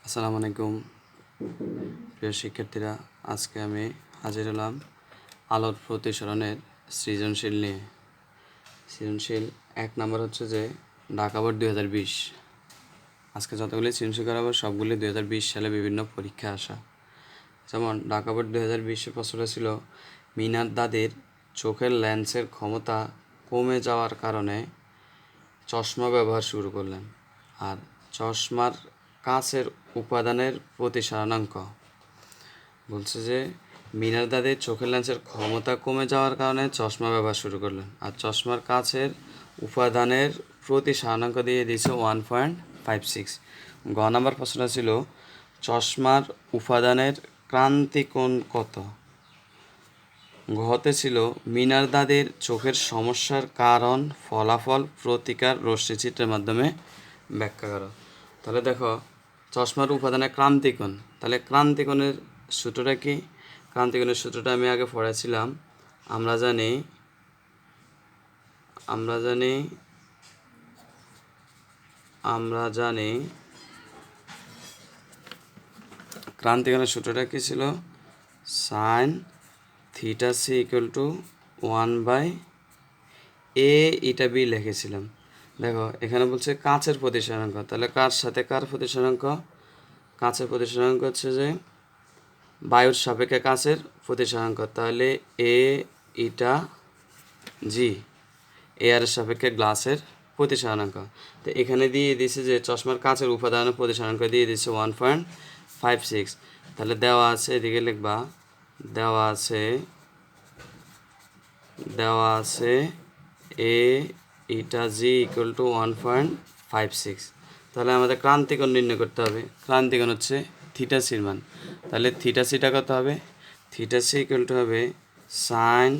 আসসালামু আলাইকুম প্রিয় শিক্ষার্থীরা, আজকে আমি হাজির হলাম আলোর প্রতিসরণের সৃজনশীল নিয়ে। সৃজনশীল 1 নম্বর হচ্ছে যে ঢাকা বোর্ড 2020। আজকে যতগুলি সৃজনশীল করাবো সবগুলি 2020 সালে বিভিন্ন পরীক্ষা আসা। যেমন ঢাকা বোর্ড 2020 প্রশ্নটা ছিল মিনার দাদির চোখের লেন্সের ক্ষমতা কমে যাওয়ার কারণে চশমা ব্যবহার শুরু করলেন, আর চশমার কাচের উপাদানের প্রতিসরণাঙ্ক বলছে যে মিনার দাদির চোখের লেন্সের ক্ষমতা কমে যাওয়ার কারণে চশমা ব্যবহার শুরু করলেন, আর চশমার কাচের উপাদানের প্রতিসরণাঙ্ক দিয়ে দিয়েছে 1.56। গ নাম্বার প্রশ্নটা ছিল চশমার উপাদানের ক্রান্তিকোণ কত। ঘতে ছিল মিনার দাদির চোখের সমস্যার কারণ, ফলাফল, প্রতিকার রশ্মিচিত্রের মাধ্যমে ব্যাখ্যা করো। তাহলে দেখো চশমার উপাদানের ক্রান্তিকোণ, তাহলে ক্রান্তিকোণের সূত্রটা কি? ক্রান্তিকোণের সূত্রটা আমি আগে পড়েছিলাম। আমরা জানি ক্রান্তিকোণের সূত্রটা কি ছিল? Sine theta C equal to 1/a eta B লিখেছিলাম। দেখো এখানে বলছে কাচের প্রতিসরণাঙ্ক, তাহলে কার সাথে কার প্রতিসরণাঙ্ক? কাচের প্রতিসরণাঙ্ক হচ্ছে যে বায়ুর সাপেক্ষে কাচের প্রতিসরণাঙ্ক, তাহলে এ ইটা জি, এয়ারের সাপেক্ষে গ্লাসের প্রতিসরণাঙ্ক। তো এখানে দিয়ে দিয়েছে যে চশমার কাচের উপাদানের প্রতিসরণাঙ্ক দিয়ে দিয়েছে 1.56। তাহলে দেওয়া আছে, এদিকে লিখবা, দেওয়া আছে এ ইটা জি ইকুয়াল টু 1.56। তাহলে আমাদের ক্রান্তিকোণ নির্ণয় করতে হবে। ক্রান্তিকোণ হচ্ছে থিটা সির মান। তাহলে থিটা সিটা কত হবে? থিটা সি ইকুয়াল টু হবে sine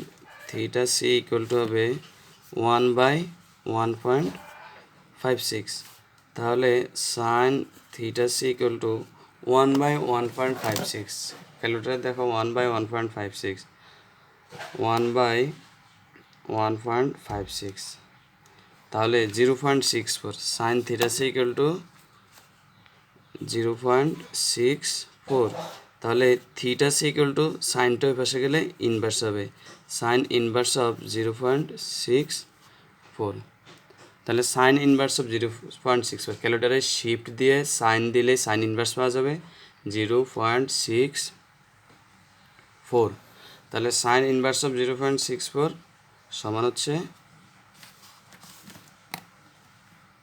theta C equal to হবে 1/1.56। তাহলে sine theta C equal to 1/1.56। ক্যালকুলেটারে দেখো 1/1.56, 1/1.56, তাহলে 0.64। Sine theta C equal to 0.64। তাহলে থিটা সি ইকুয়াল টু সাইনটা ওই পাশে গেলে ইনভার্স হবে, সাইন ইনভার্স অফ 0.64। তাহলে সাইন ইনভার্স অফ 0.64, ক্যালকুলেটারে শিফট দিয়ে সাইন দিলে সাইন ইনভার্স পাওয়া যাবে 0.64। তাহলে সাইন ইনভার্স অফ 0.64 সমান হচ্ছে,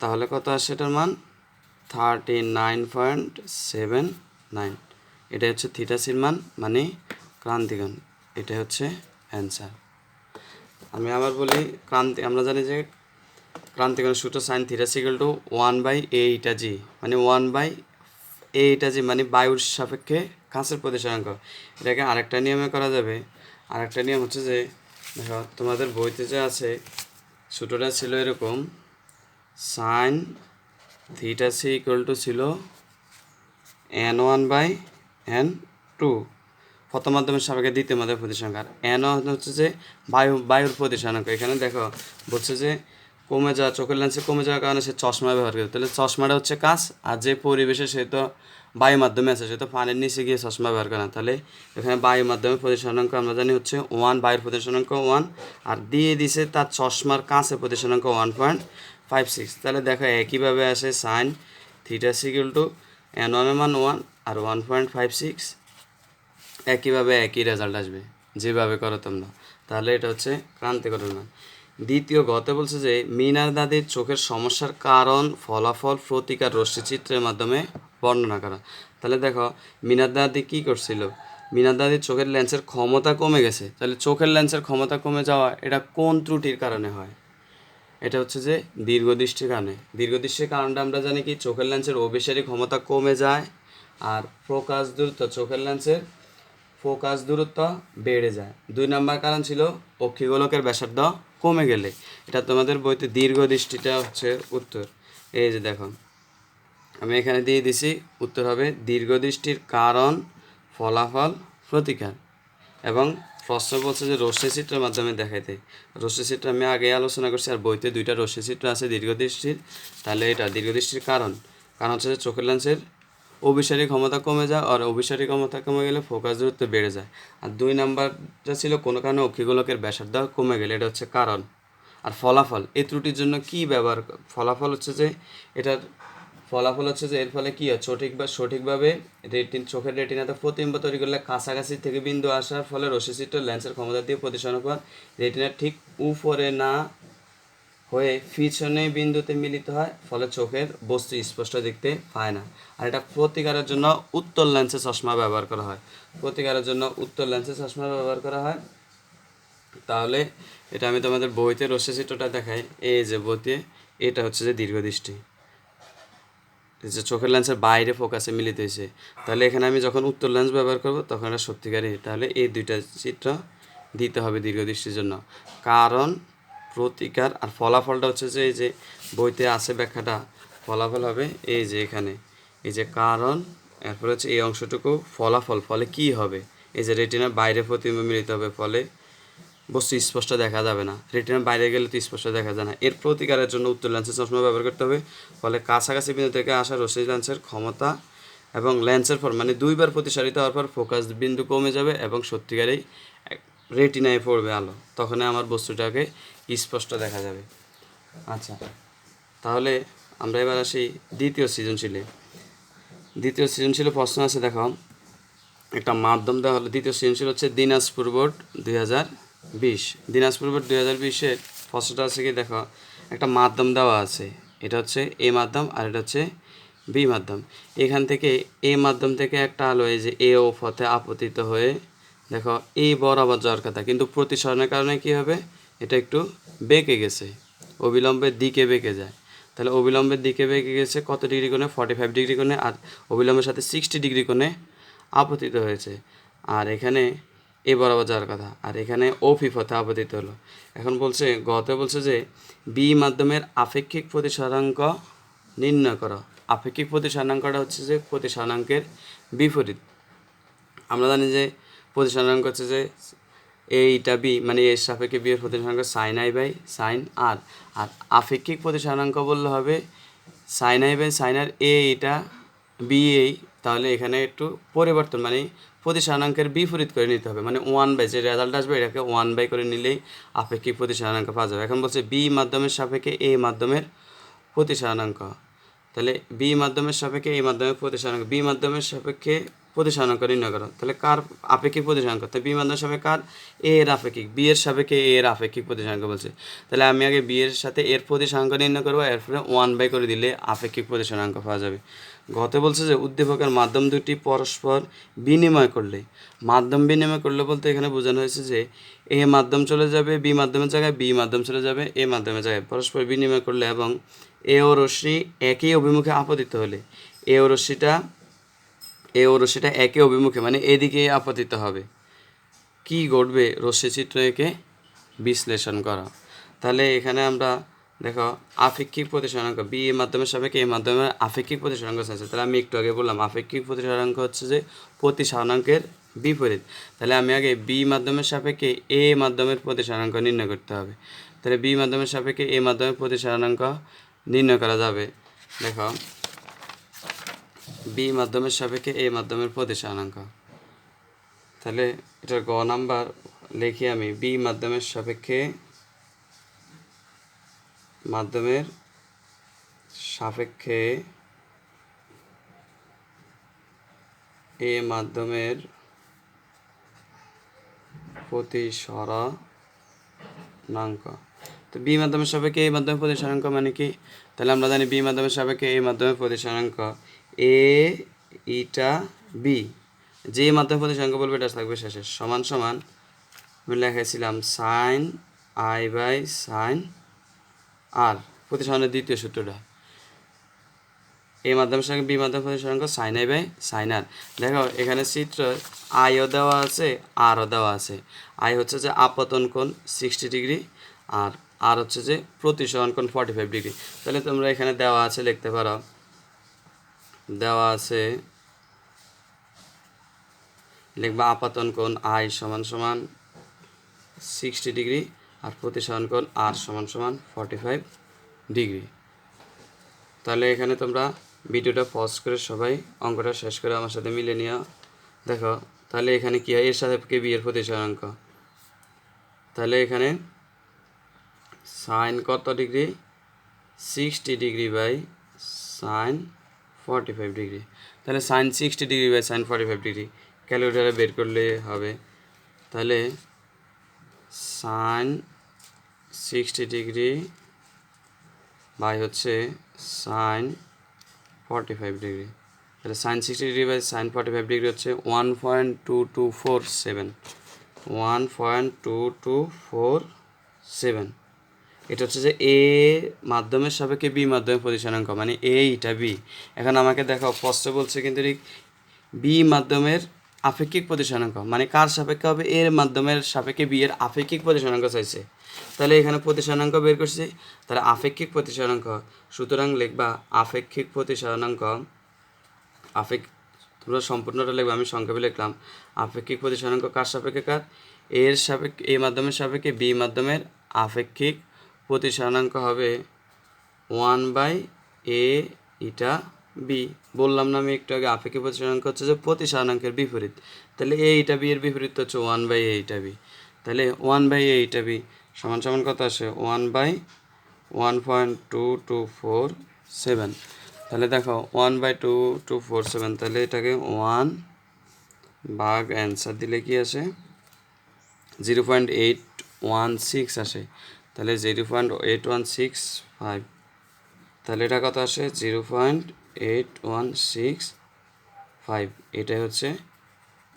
তাহলে কত আসে এটার মান? 39.79। এটা হচ্ছে থিটা সির মান, মানে ক্রান্তিকোণ। এটা হচ্ছে অ্যান্সার। আমি আবার বলি, আমরা জানি যে ক্রান্তিকোণের সূত্র sine theta C equal to 1/a eta G, মানে 1/a ইটা জি মানে বায়ুর সাপেক্ষে কাচের প্রতিসরণাঙ্ক। এটাকে আরেকটা নিয়মে করা যাবে। আরেকটা নিয়ম হচ্ছে যে দেখো তোমাদের বইতে যে আছে সূত্রটা ছিল এরকম, sine theta C equal to ছিল n1/n2 প্রথম মাধ্যমের সাপেক্ষে দ্বিতীয় মাধ্যমের প্রতিসরণাঙ্ক। n হচ্ছে যে বায়ুর প্রতিসরণাঙ্ক। এখানে দেখো বলছে যে কমে যাওয়া, চোখের লেন্সে কমে যাওয়ার কারণে সে চশমা ব্যবহার করে। তাহলে চশমাটা হচ্ছে কাচ, আর যে পরিবেশে সে তো বায়ু মাধ্যমে আছে, সে তো পানির নিচে গিয়ে চশমা ব্যবহার করে না। তাহলে এখানে বায়ু মাধ্যমের প্রতিসরণাঙ্ক আমরা জানি হচ্ছে 1, বায়ুর প্রতিসরণাঙ্ক 1, আর দিয়ে দিছে তার চশমার কাচের প্রতিসরণাঙ্ক 1.56। তাহলে দেখো একইভাবে আসে sine theta C equal to n1 এর মান 1 আর 1.56, একইভাবে একই রেজাল্ট আসবে যেভাবে করো তোমরা। তাহলে এটা হচ্ছে ক্রান্তিকোণের মান। দ্বিতীয় গতে বলছে যে মিনার দাদির চোখের সমস্যার কারণ, ফলাফল, প্রতিকার রশ্মিচিত্রের মাধ্যমে বর্ণনা করা। তাহলে দেখো মিনার দাদি কী করছিল? মিনার দাদির চোখের লেন্সের ক্ষমতা কমে গেছে। তাহলে চোখের লেন্সের ক্ষমতা কমে যাওয়া এটা কোন ত্রুটির কারণে হয়? এটা হচ্ছে যে দীর্ঘদৃষ্টির কারণে। দীর্ঘদৃষ্টির কারণটা আমরা জানি কি, চোখের লেন্সের অভিসারী ক্ষমতা কমে যায়, আর ফোকাস দূরত্ব, চোখের লেন্সের ফোকাস দূরত্ব বেড়ে যায়। 2 নম্বর কারণ ছিল অক্ষিগোলকের ব্যাসার্ধ কমে গেলে। এটা তোমাদের বইতে দীর্ঘদৃষ্টিটা হচ্ছে উত্তর। এই যে দেখো আমি এখানে দিয়ে দিছি, উত্তর হবে দীর্ঘদৃষ্টির কারণ, ফলাফল, প্রতিকার। এবং প্রশ্ন বলছে যে রশ্মিচিত্রের মাধ্যমে দেখাইতে। রশ্মিচিত্র আমি আগে আলোচনা করছি, আর বইতে 2টা রশ্মিচিত্র আছে দীর্ঘদৃষ্টির। তাহলে এটা দীর্ঘদৃষ্টির কারণ হচ্ছে যে চোখের লেন্সের অভিসারী ক্ষমতা কমে যায়, আর অভিসারী ক্ষমতা কমে গেলে ফোকাস দূরত্ব বেড়ে যায়। আর 2 নাম্বারটা ছিল কোনো কারণে অক্ষিগোলকের ব্যাসার্ধ কমে গেলে, এটা হচ্ছে কারণ। আর ফলাফল, এই ত্রুটির জন্য কি ব্যবহার, ফলাফল হচ্ছে যে এটার ফলাফল হচ্ছে যে এর ফলে কি হয়, সঠিকভাবে চোখের রেটিনাতে প্রতিবিম্ব তৈরি করলে কাছাকাছি থেকে বিন্দু আসার ফলে রশ্মিচিত্র লেন্সের ক্ষমতা দিয়ে প্রতিসরণের পর রেটিনার ঠিক উপরে না হয়ে পিছনে বিন্দুতে মিলিত হয়, ফলে চোখের বস্তু স্পষ্ট দেখতে পায় না। আর এটা প্রতিকারের জন্য উত্তল লেন্সের চশমা ব্যবহার করা হয়, প্রতিকারের জন্য উত্তল লেন্সের চশমা ব্যবহার করা হয়। তাহলে এটা আমি তোমাদের বইতে রশ্মিচিত্রটা দেখাই, এই যে বইতে এটা হচ্ছে যে দীর্ঘদৃষ্টি, যে চোখের লেন্সের বাইরে ফোকাসে মিলিত হয়েছে। তাহলে এখানে আমি যখন উত্তর লেন্স ব্যবহার করব তখন এটা সত্যিকারই, তাহলে এই দুইটা চিত্র দিতে হবে দীর্ঘদৃষ্টির জন্য। কারণ, প্রতিকার আর ফলাফলটা হচ্ছে যে এই যে বইতে আছে ব্যাখ্যাটা, ফলাফল হবে এই যে এখানে, এই যে কারণ, এরপরে হচ্ছে এই অংশটুকু ফলাফল, ফলে কি হবে, এই যে রেটিনার বাইরে প্রতিবিম্ব মিলিত হবে, ফলে বস্তু স্পষ্ট দেখা যাবে না, রেটিনার বাইরে গেলে তো স্পষ্ট দেখা যায় না। এর প্রতিকারের জন্য উত্তর লেন্সের চশমা ব্যবহার করতে হবে, ফলে কাছাকাছি বিন্দু থেকে আসা রশ্মি লেন্সের ক্ষমতা এবং লেন্সের পর মানে 2 বার প্রতিসারিত হওয়ার পর ফোকাস বিন্দু কমে যাবে এবং সত্যিকারেই রেটিনায় পড়বে আলো, তখন আমার বস্তুটাকে স্পষ্ট দেখা যাবে। আচ্ছা, তাহলে আমরা এবার আসি দ্বিতীয় সৃজনশীলে। দ্বিতীয় সৃজনশীলে প্রশ্ন আছে, দেখো একটা মাধ্যম দেওয়া হলো। দ্বিতীয় সৃজনশীল হচ্ছে দিনাজপুর বোর্ড 2020। দিনাজপুর বোর্ড 2020-এর প্রশ্নটা আছে কি, দেখো একটা মাধ্যম দেওয়া আছে, এটা হচ্ছে এ মাধ্যম আর এটা হচ্ছে বি মাধ্যম। এখান থেকে এ মাধ্যম থেকে একটা আলো এই যে এ ও পথে আপতিত হয়ে দেখো এই বরাবর যাওয়ার কথা, কিন্তু প্রতিসরণের কারণে কি হবে, এটা একটু বেঁকে গেছে, অবিলম্বের দিকে বেঁকে যায়। তাহলে অবিলম্বের দিকে বেঁকে গেছে কত ডিগ্রি কোণে, 45 ডিগ্রি কোণে, আর অবিলম্বের সাথে 60 ডিগ্রি কোণে আপতিত হয়েছে। আর এখানে এ বরাবর যাওয়ার কথা, আর এখানে ও পি পথে আপতিত হলো। এখন বলছে গতে বলছে যে বি মাধ্যমের আপেক্ষিক প্রতিসরণাঙ্ক নির্ণয় করো। আপেক্ষিক প্রতিসরণাঙ্কটা হচ্ছে যে প্রতিসরণাঙ্কের বিপরীত। আমরা জানি যে প্রতিসরণাঙ্ক হচ্ছে যে এইটা বি মানে এর সাপেক্ষে বি এর প্রতিসরণাঙ্ক সাইন আই বাই সাইন আর। আর আপেক্ষিক প্রতিসরণাঙ্ক বললে হবে সাইন আই বাই সাইন আর এ এটা বি এই। তাহলে এখানে একটু পরিবর্তন মানে প্রতিসরণাঙ্কের বিপরীত করে নিতে হবে, মানে 1/, যে রেজাল্ট আসবে এটাকে 1/, করে নিলেই আপেক্ষিক প্রতিসরণাঙ্ক পাওয়া যাবে। এখন বলছে বি মাধ্যমের সাপেক্ষে এ মাধ্যমের প্রতিসরণাঙ্ক, তাহলে বি মাধ্যমের সাপেক্ষে এই মাধ্যমের প্রতিসরণাঙ্ক, বি মাধ্যমের সাপেক্ষে প্রতিসরণাঙ্ক নির্ণয় করো। তাহলে কার আপেক্ষিক প্রতিসরণাঙ্ক, তাহলে বি মাধ্যমের সাপেক্ষে কার, এ এর আপেক্ষিক, বি এর সাপেক্ষে এ এর আপেক্ষিক প্রতিসরণাঙ্ক বলছে। তাহলে আমি আগে বি এর সাথে এর প্রতিসরণাঙ্ক নির্ণয় করবো, এরপরে 1/, করে দিলে আপেক্ষিক প্রতিসরণাঙ্ক পাওয়া যাবে। গতে বলছে যে উদ্দীপকের মাধ্যম দুটি পরস্পর বিনিময় করলে, মাধ্যম বিনিময় করলে বলতে এখানে বোঝানো হয়েছে যে এ মাধ্যম চলে যাবে বি মাধ্যমের জায়গায়, বি মাধ্যম চলে যাবে এ মাধ্যমের জায়গায়, পরস্পর বিনিময় করলে এবং এ ও রশ্মি একই অভিমুখে আপতিত হলে, এ ও রশ্মিটা একই অভিমুখে মানে এদিকে আপতিত হবে, কি ঘটবে, রশ্মিচিত্র একে বিশ্লেষণ করা। তাহলে এখানে আমরা দেখো আপেক্ষিক প্রতিসরণাঙ্ক বি এর মাধ্যমের সাপেক্ষে এই মাধ্যমের আপেক্ষিক প্রতিসরণাঙ্ক আছে। তাহলে আমি একটু আগে বললাম আপেক্ষিক প্রতিসরণাঙ্ক হচ্ছে যে প্রতিসরণাঙ্কের বিপরীত। তাহলে আমি আগে বি মাধ্যমের সাপেক্ষে এ মাধ্যমের প্রতিসরণাঙ্ক নির্ণয় করতে হবে। তাহলে বি মাধ্যমের সাপেক্ষে এ মাধ্যমের প্রতিসরণাঙ্ক নির্ণয় করা যাবে। দেখো বি মাধ্যমের সাপেক্ষে এ মাধ্যমের প্রতিসরণাঙ্ক, তাহলে এটার গ নাম্বার লিখি আমি, বি মাধ্যমের সাপেক্ষে এ মাধ্যমের প্রতিসরণাঙ্ক। তো বি মাধ্যমের সাপেক্ষে এই মাধ্যমের প্রতিসরণাঙ্ক মানে কি, তাহলে আমরা জানি বি মাধ্যমের সাপেক্ষে এই মাধ্যমের প্রতিসরণাঙ্ক এ ইটা বি, যে মাধ্যমের প্রতিসরণাঙ্ক বলবে এটা থাকবে শেষে, সমান সমান আমি লেখাইছিলাম সাইন আই বাই সাইন আর, প্রতিসরণের দ্বিতীয় সূত্রটা এই মাধ্যমের সঙ্গে বি মাধ্যমের প্রতিসরণাঙ্ক সাইন আই বাই সাইন আর। দেখো এখানে চিত্র আইও দেওয়া আছে আরও দেওয়া আছে। আই হচ্ছে যে আপতন কোণ 60 ডিগ্রি আর হচ্ছে যে প্রতিসরণ কোণ 45 ডিগ্রি। তাহলে তোমরা এখানে দেওয়া আছে লিখতে পারো, দেওয়া আছে লিখবা আপাতন কোণ আই সমান সমান 60 ডিগ্রি আর প্রতিসরণ কোণ আর সমান সমান 45 ডিগ্রি। তাহলে এখানে তোমরা ভিডিওটা পজ করে সবাই অঙ্কটা শেষ করে আমার সাথে মিলে নিও। দেখো তাহলে এখানে কী হয়, এর সাপেক্ষে বি এর প্রতিসরাঙ্ক। তাহলে এখানে সাইন কত degree, 60 degree by sine 45 degree. তাহলে sine 60 degree by sine 45 degree ক্যালকুলেটারে বের করলে হবে। তাহলে সাইন 60 ডিগ্রি বাই হচ্ছে সাইন 45 ডিগ্রি। তাহলে sine 60 degree by sine 45 degree হচ্ছে 1.2247, 1.2247। এটা হচ্ছে যে এ মাধ্যমের সাপেক্ষে বি মাধ্যমের প্রতিসরাঙ্ক, মানে এইটা বি। এখন আমাকে দেখাও, ফার্স্টে বলছে কিন্তু বি মাধ্যমের আপেক্ষিক প্রতিসরাঙ্ক, মানে কার সাপেক্ষে হবে, এর মাধ্যমের সাপেক্ষে বি এর আপেক্ষিক প্রতিসরাঙ্ক চাইছে। তাহলে এখানে প্রতিসরাঙ্ক বের করছি, তাহলে আপেক্ষিক প্রতিসরাঙ্ক, সুতরাং লিখবা আপেক্ষিক প্রতিসরাঙ্ক। তোমরা সম্পূর্ণটা লিখবা, আমি সংক্ষেপে লিখলাম। আপেক্ষিক প্রতিসরাঙ্ক কার সাপেক্ষে কার, এর সাপেক্ষে, এ মাধ্যমের সাপেক্ষে বি মাধ্যমের আপেক্ষিক প্রতিসরাঙ্ক হবে 1/a ইটা বি। বললাম না আমি একটু আগে, আপেক্ষিক প্রতিসরাঙ্ক হচ্ছে যে প্রতিসরাঙ্কের বিপরীত। তাহলে এ ইটা বি এর বিপরীত হচ্ছে 1/a ইটা বি। তাহলে 1/a ইটা বি সমান সমান কত আসে, 1/1.2247। তাহলে দেখো 1/2247, তাহলে এটাকে 1 ভাগ অ্যান্সার দিলে কি আসে, 0.816 আসে। তাহলে 0.8165, তাহলে এটা কত আসে, 0.8165। এটাই হচ্ছে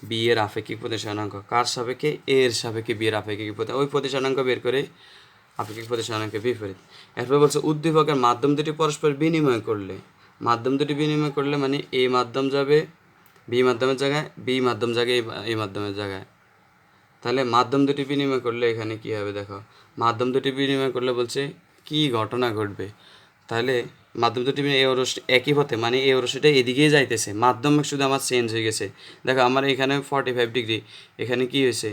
বি এর আপেক্ষিক প্রতিসরাঙ্ক। কার সাপেক্ষে, এর সাপেক্ষে বি এর আপেক্ষিক ওই প্রতিসরাঙ্ক বের করে আপেক্ষিক প্রতিসরাঙ্কের বিপরীত। এরপর বলছে উদ্দীপকের মাধ্যম দুটি পরস্পর বিনিময় করলে, মাধ্যম দুটি বিনিময় করলে মানে এ মাধ্যম যাবে বি মাধ্যমের জায়গায়, বি মাধ্যম যাবে এই মাধ্যমের জায়গায়। তাহলে মাধ্যম দুটি বিনিময় করলে এখানে কি হবে, দেখো মাধ্যম দুটি বিনিময় করলে বলছে কি ঘটনা ঘটবে। তাহলে মাধ্যম দুটি এই রশ্মি একই পথে, মানে এই রশ্মিটা এদিকেই যাইতেছে, মাধ্যম শুধু আমার চেঞ্জ হয়ে গেছে। দেখো আমার এখানে 45 ডিগ্রি, এখানে কি হয়েছে,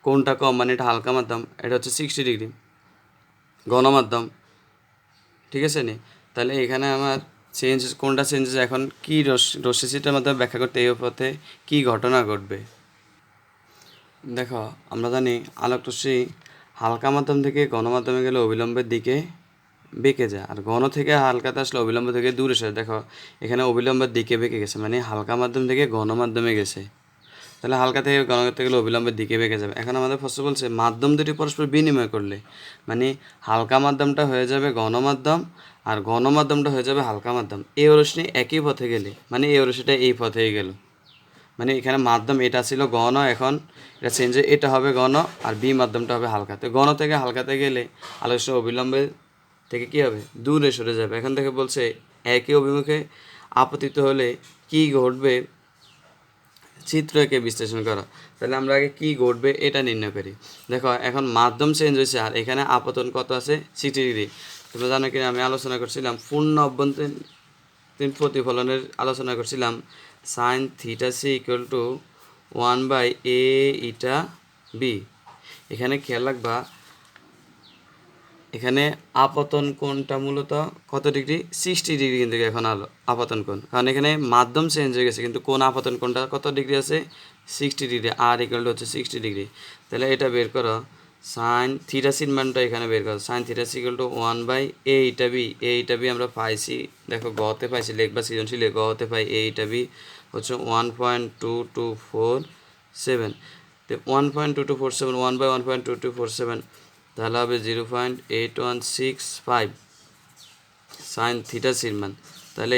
কোনটা কম, মানে এটা হালকা মাধ্যম, এটা হচ্ছে 60 ডিগ্রি গণমাধ্যম, ঠিক আছে নি। তাহলে এখানে আমার চেঞ্জ, কোনটা চেঞ্জ, এখন কি রশ্মিটার মাধ্যমে ব্যাখ্যা করতে এই পথে কি ঘটনা ঘটবে। দেখো আমরা জানি আলোক রশ্মি হালকা মাধ্যম থেকে গণমাধ্যমে গেলে অবিলম্বের দিকে বেঁকে যায়, আর ঘন থেকে হালকাতে আসলে অবিলম্ব থেকে দূরে সরে। দেখো এখানে অবিলম্বের দিকে বেঁকে গেছে, মানে হালকা মাধ্যম থেকে গণমাধ্যমে গেছে। তাহলে হালকা থেকে ঘন করতে গেলে অবিলম্বের দিকে বেঁকে যাবে। এখন আমাদের ফার্স্ট বলছে মাধ্যম দুটি পরস্পর বিনিময় করলে, মানে হালকা মাধ্যমটা হয়ে যাবে গণমাধ্যম, আর গণমাধ্যমটা হয়ে যাবে হালকা মাধ্যম। এই রশ্মি একই পথে গেলে, মানে এই রশ্মিটা এই পথেই গেল, মানে এখানে মাধ্যম এটা ছিল ঘন, এখন এটা চেঞ্জ হয়ে এটা হবে ঘন, আর বি মাধ্যমটা হবে হালকাতে। ঘন থেকে হালকাতে গেলে আলোচ্য অবিলম্বে থেকে কী হবে, দূরে সরে যাবে। এখন থেকে বলছে একই অভিমুখে আপতিত হলে কি ঘটবে, চিত্র এঁকে বিশ্লেষণ করা। তাহলে আমরা আগে কি ঘটবে এটা নির্ণয় করি। দেখো এখন মাধ্যম চেঞ্জ হয়েছে, আর এখানে আপতন কত আছে, 60 ডিগ্রি। তোমরা জানো কি, আমি আলোচনা করছিলাম পূর্ণ অভ্যন্তরীণ প্রতিফলনের আলোচনা করছিলাম, sine theta C equal to 1/a eta B. এখানে খেয়াল রাখবা, এখানে আপতন কোণটা মূলত কত ডিগ্রি, 60 ডিগ্রি কিন্তু এখন আপতন কোণ, কারণ এখানে মাধ্যম চেঞ্জ হয়ে গেছে, কিন্তু কোন আপতন কোণটা কত ডিগ্রি আছে, 60 ডিগ্রি, আর ইকুয়াল টু হচ্ছে 60 ডিগ্রি। তাহলে এটা বের করো, সাইন থিটা সির মানটা এখানে বের করো, sine theta C equal to 1/a eta B. A eta B আমরা পাইছি, দেখো গতে পাইছি, লিখবা সৃজনশীলে গতে পাই এ ইটা বি হচ্ছে 1.2247। তো 1.2247, 1/1.2247, তাহলে হবে 0.8165 সাইন থিটা সির মান। তাহলে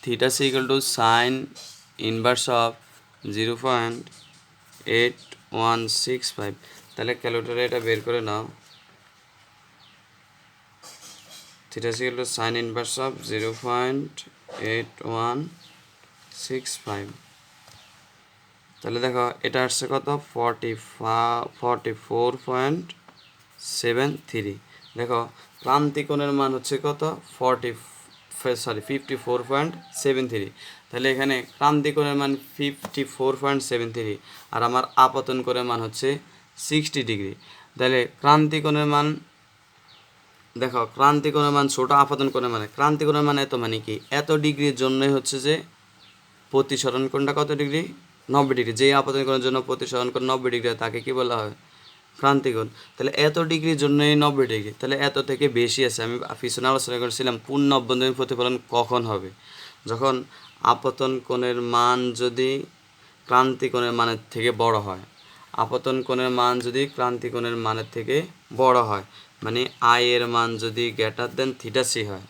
theta C equal to sine inverse of 0.8165। তাহলে ক্যালকুলেটারে এটা বের করে নাও, theta C equal to sine inverse of 0.8165। তাহলে দেখো এটা আসছে কত, 44.73। দেখো ক্রান্তিকোণের মান হচ্ছে কত, 54.73। তাহলে এখানে ক্রান্তিকোণের মান 54.73, আর আমার আপতন কোণের মান হচ্ছে 60 ডিগ্রি। তাহলে ক্রান্তিকোণের মান দেখো ক্রান্তি কোণের মান ছোট, আপতন কোণের মানে ক্রান্তি কোণের মানে এত মানে কি এত ডিগ্রির জন্যই হচ্ছে যে প্রতিসরণ কোণটা কত ডিগ্রি 90 ডিগ্রি। যেই আপতন কোণের জন্য প্রতিসরণ কোণ 90 ডিগ্রি হয় তাকে কি বলা হয় ক্রান্তি কোণ। তাহলে এত ডিগ্রির জন্যই 90 ডিগ্রি, তাহলে এত থেকে বেশি আছে। আমি পিছনে আলোচনা করেছিলাম পূর্ণ অভ্যন্তরীণ প্রতিফলন কখন হবে, যখন আপতন কোণের মান যদি ক্রান্তি কোণের মানের থেকে বড় হয়। আপতন কোণের মান যদি ক্রান্তি কোণের মানের থেকে বড় হয় মানে আই এর মান যদি গ্রেটার দেন থিটা সি হয়,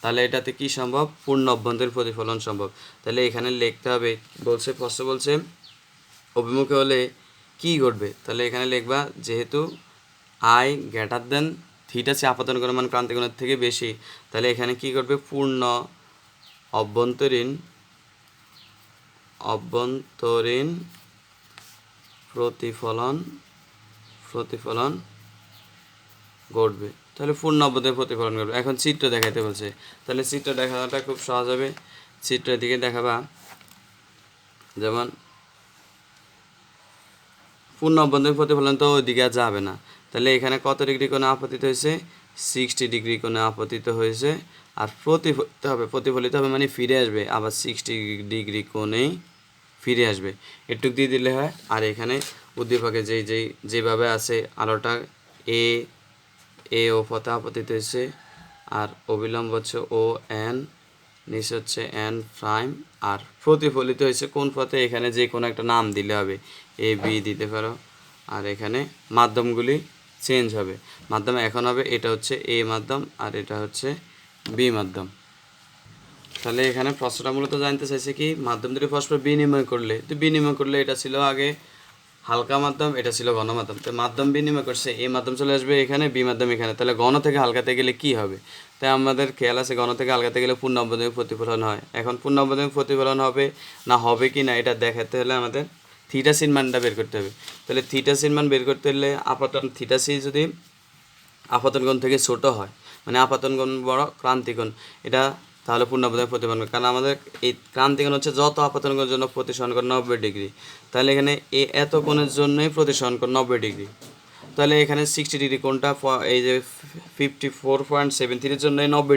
তাহলে এটাতে কি সম্ভব পূর্ণ অভ্যন্তরীণ প্রতিফলন সম্ভব। তাহলে এখানে লিখতে হবে বলছে প্রশ্ন বলছে অভিমুখে হলে কি ঘটবে, তাহলে এখানে লিখবা যেহেতু i greater than theta c আপতন কোণের মান ক্রান্তি কোণের থেকে বেশি, তাহলে এখানে কি ঘটবে পূর্ণ অভ্যন্তরীণ প্রতিফলন ঘটবে। তাহলে পূর্ণ অভ্যন্তরীণ প্রতিফলন ঘটবে। এখন চিত্র দেখাইতে বলছে, তাহলে চিত্র দেখানোটা খুব সহজ হবে। চিত্রের দিকে দেখাবা, যেমন পূর্ণ অভ্যন্তরীণ প্রতিফলন তো ওইদিকে আর যাবে না, তাহলে এখানে কত ডিগ্রি কোণে আপতিত হয়েছে 60 ডিগ্রি কোণে আপতিত হয়েছে। আর প্রতিফলিত হবে মানে ফিরে আসবে আবার 60 ডিগ্রি কোণেই ফিরে আসবে, এটুক দিয়ে দিলে হয়। আর এখানে উদ্দীপকে যেভাবে আছে আলোটা এ ও পথে আপতিত হয়েছে, আর অবিলম্ব হচ্ছে ও এন, নিচে হচ্ছে এন প্রাইম, আর প্রতিফলিত হয়েছে কোন পথে এখানে যে কোনো একটা নাম দিলে হবে, এ বি দিতে পারো। আর এখানে মাধ্যমগুলি চেঞ্জ হবে, মাধ্যম এখন হবে এটা হচ্ছে এ মাধ্যম আর এটা হচ্ছে বি মাধ্যম। তাহলে এখানে প্রশ্নটা মূলত জানতে চাইছে কি মাধ্যম দুটি পরস্পর বিনিময় করলে এটা ছিল আগে হালকা মাধ্যম, এটা ছিল ঘন মাধ্যম। তো মাধ্যম বিনিময় করছে, এ মাধ্যম চলে আসবে এখানে, বি মাধ্যম এখানে, তাহলে ঘন থেকে হালকাতে গেলে কি হবে। তাই আমাদের খেয়াল আছে ঘন থেকে হালকাতে গেলে পূর্ণ অভ্যন্তরীণ প্রতিফলন হয়। এখন পূর্ণ অভ্যন্তরীণ প্রতিফলন হবে কি না এটা দেখাতে হলে আমাদের থিটা সির মানটা বের করতে হবে। তাহলে থিটা সির মান বের করতে হলে আপাতত থিটা সি যদি আপতন কোণ থেকে ছোট হয় মানে আপতন কোণ বড় ক্রান্তি কোণ, এটা তাহলে পূর্ণ অভ্যন্তরীণ প্রতিফলন। কারণ আমাদের এই ক্রান্তি কোণ হচ্ছে যত আপতন কোণের জন্য প্রতিসরণ কোণ 90 ডিগ্রি, তাহলে এখানে এত কোণের জন্যই প্রতিসরণ কোণ 90 ডিগ্রি। তাহলে এখানে 60 ডিগ্রি কোণটা এই যে 54.73 জন্য 90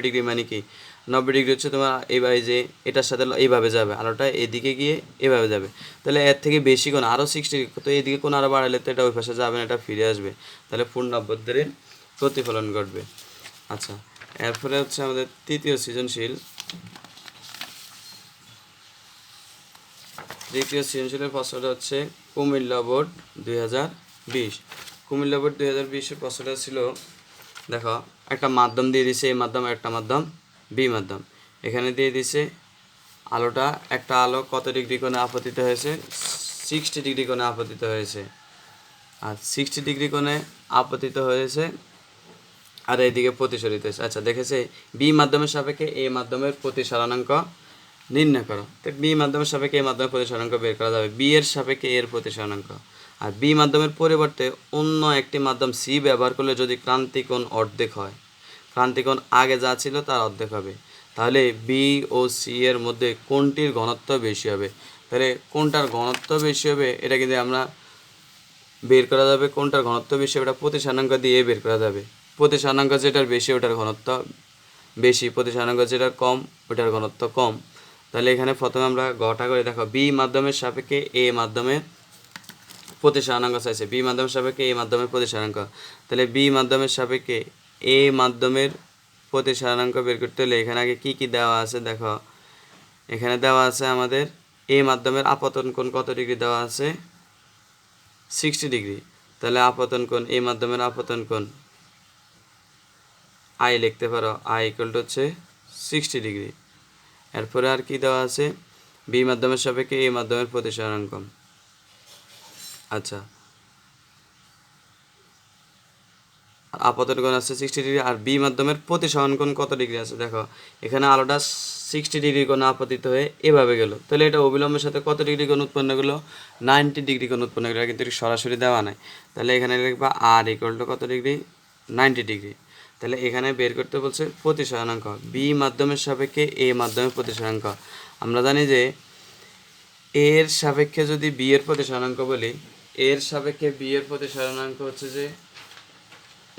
ডিগ্রি মানে কি 90 ডিগ্রি হচ্ছে তোমার এইভাবে যে এটার সাথে এইভাবে যাবে, আলোটা এদিকে গিয়ে এভাবে যাবে। তাহলে এর থেকে বেশি কোণ আরও 60 তো এইদিকে কোণ আরও বাড়ালে তো এটা ওই পাশে যাবে না, এটা ফিরে আসবে, তাহলে পূর্ণ অভ্যন্তরীণ প্রতিফলন ঘটবে। আচ্ছা, এরপরে হচ্ছে আমাদের তৃতীয় সৃজনশীল সৃজনশীলের প্রশ্নটা হচ্ছে কুমিল্লা বোর্ড 2020। কুমিল্লা বোর্ড 2020-এর প্রশ্নটা ছিল দেখো একটা মাধ্যম দিয়ে দিছে এ মাধ্যম, একটা মাধ্যম বি মাধ্যম। এখানে দিয়ে দিছে আলোটা একটা আলো কত ডিগ্রি কোণে আপতিত হয়েছে 60 ডিগ্রি কোণে আপতিত হয়েছে, আর 60 ডিগ্রি কোণে আপতিত হয়েছে আর এইদিকে প্রতিসরিত হয়েছে। আচ্ছা দেখেছে বি মাধ্যমের সাপেক্ষে এ মাধ্যমের প্রতিসরণাঙ্ক নির্ণয় করো। তো বি মাধ্যমের সাপেক্ষে এ মাধ্যমের প্রতিসরণাঙ্ক বের করা যাবে, বি এর সাপেক্ষে এর প্রতিসরণাঙ্ক। আর বি মাধ্যমের পরিবর্তে অন্য একটি মাধ্যম সি ব্যবহার করলে যদি ক্রান্তিকোণ অর্ধেক হয়, ক্রান্তিকোণ আগে যা ছিল তার অর্ধেক হবে, তাহলে বি ও সি এর মধ্যে কোনটির ঘনত্ব বেশি হবে। তাহলে কোনটার ঘনত্ব বেশি হবে এটা কিন্তু আমরা বের করা যাবে, কোনটার ঘনত্ব বেশি ওটা প্রতিসরণাঙ্ক দিয়ে বের করা যাবে। প্রতিসরণাঙ্ক যেটার বেশি ওটার ঘনত্ব বেশি, প্রতিসরণাঙ্ক যেটা কম ওটার ঘনত্ব কম। তাহলে এখানে প্রথমে আমরা গটা করে দেখো বি মাধ্যমের সাপেক্ষে এ মাধ্যমের প্রতিসরণাঙ্ক চাইছে, বি মাধ্যমের সাপেক্ষে এ মাধ্যমের প্রতিসরণাঙ্ক। তাহলে বি মাধ্যমের সাপেক্ষে এ মাধ্যমের প্রতিসরণাঙ্ক বের করতে হলে এখানে আগে কী কী দেওয়া আছে দেখো, এখানে দেওয়া আছে আমাদের এ মাধ্যমের আপতন কোণ কত ডিগ্রি দেওয়া আছে 60 ডিগ্রি। তাহলে আপতন কোণ এ মাধ্যমের আপতন কোণ আই লিখতে পারো, আই ইকুয়াল টু হচ্ছে 60 ডিগ্রি। এরপরে আর কি দেওয়া আছে বি মাধ্যমের সাপেক্ষে এ মাধ্যমের প্রতিসরণাঙ্ক। আচ্ছা আপতন কোণ আছে 60 ডিগ্রি, আর বি মাধ্যমের প্রতিসরণ কোণ কত ডিগ্রি আছে দেখো, এখানে আলোটা 60 ডিগ্রি কোণে আপতিত হয়ে এভাবে গেল, তাহলে এটা অবিলম্বের সাথে কত ডিগ্রি কোণ উৎপন্ন করলো 90 ডিগ্রি কোণ উৎপন্ন করলো, কিন্তু সরাসরি দেওয়া নাই। তাহলে এখানে লিখবা আর ইকুয়াল টু কত ডিগ্রি 90 ডিগ্রি। তাহলে এখানে বের করতে বলছে প্রতিসরণাঙ্ক বি মাধ্যমের সাপেক্ষে এ মাধ্যমের প্রতিসরণাঙ্ক। আমরা জানি যে এর সাপেক্ষে যদি বি এর প্রতিসরণাঙ্ক বলি, এর সাপেক্ষে বি এর প্রতিসরণাঙ্ক হচ্ছে যে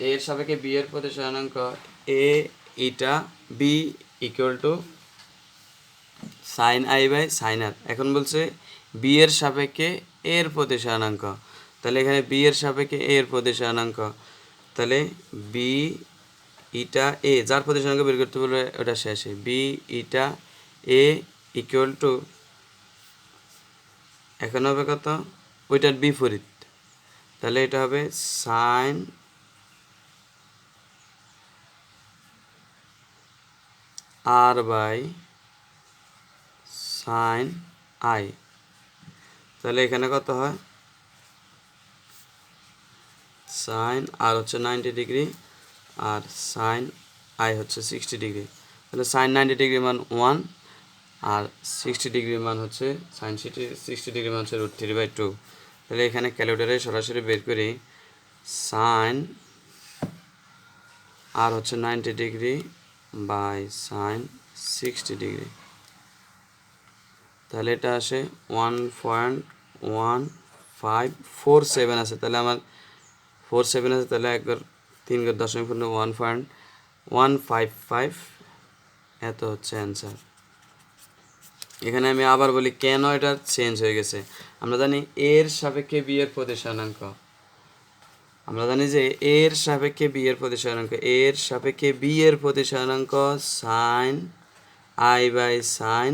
এর সাপেক্ষে বি এর প্রতিসরণাঙ্ক A eta B equal to sine I by sine R. এখন বলছে বি এর সাপেক্ষে এর প্রতিসরণাঙ্ক, তাহলে এখানে বি এর সাপেক্ষে এর প্রতিসরণাঙ্ক, তাহলে বি ইটা এ যার প্রতিসরণাঙ্ক বের করতে বলবে ওটা শেষে, B eta A equal to, এখন হবে কত ওইটার বিপরীত, তাহলে এটা হবে sine R by sine i. তাহলে এখানে কত হয়, সাইন আর হচ্ছে 90 ডিগ্রি আর সাইন আই হচ্ছে 60 ডিগ্রি, তাহলে সাইন 90 ডিগ্রি মান 1 আর 60 ডিগ্রি মান হচ্ছে সাইন 60 ডিগ্রি মান হচ্ছে √3/2। তাহলে এখানে ক্যালকুলেটরে সরাসরি বের করি, সাইন আর হচ্ছে 90 ডিগ্রি বাই সাইন 60 ডিগ্রি, তাহলে এটা আসে 1.1547 আছে, তাহলে আমার 47 আছে, তাহলে একবার 3.0 1.155 এত হচ্ছে অ্যান্সার। এখানে আমি আবার বলি কেন এটা চেঞ্জ হয়ে গেছে। আমরা জানি এর সাপেক্ষে বি এর প্রতিসরণাঙ্ক, আমরা জানি যে এর সাপেক্ষে বি এর প্রতিসরণাঙ্ক, এর সাপেক্ষে বি এর প্রতিসরণাঙ্ক সাইন আই বাই সাইন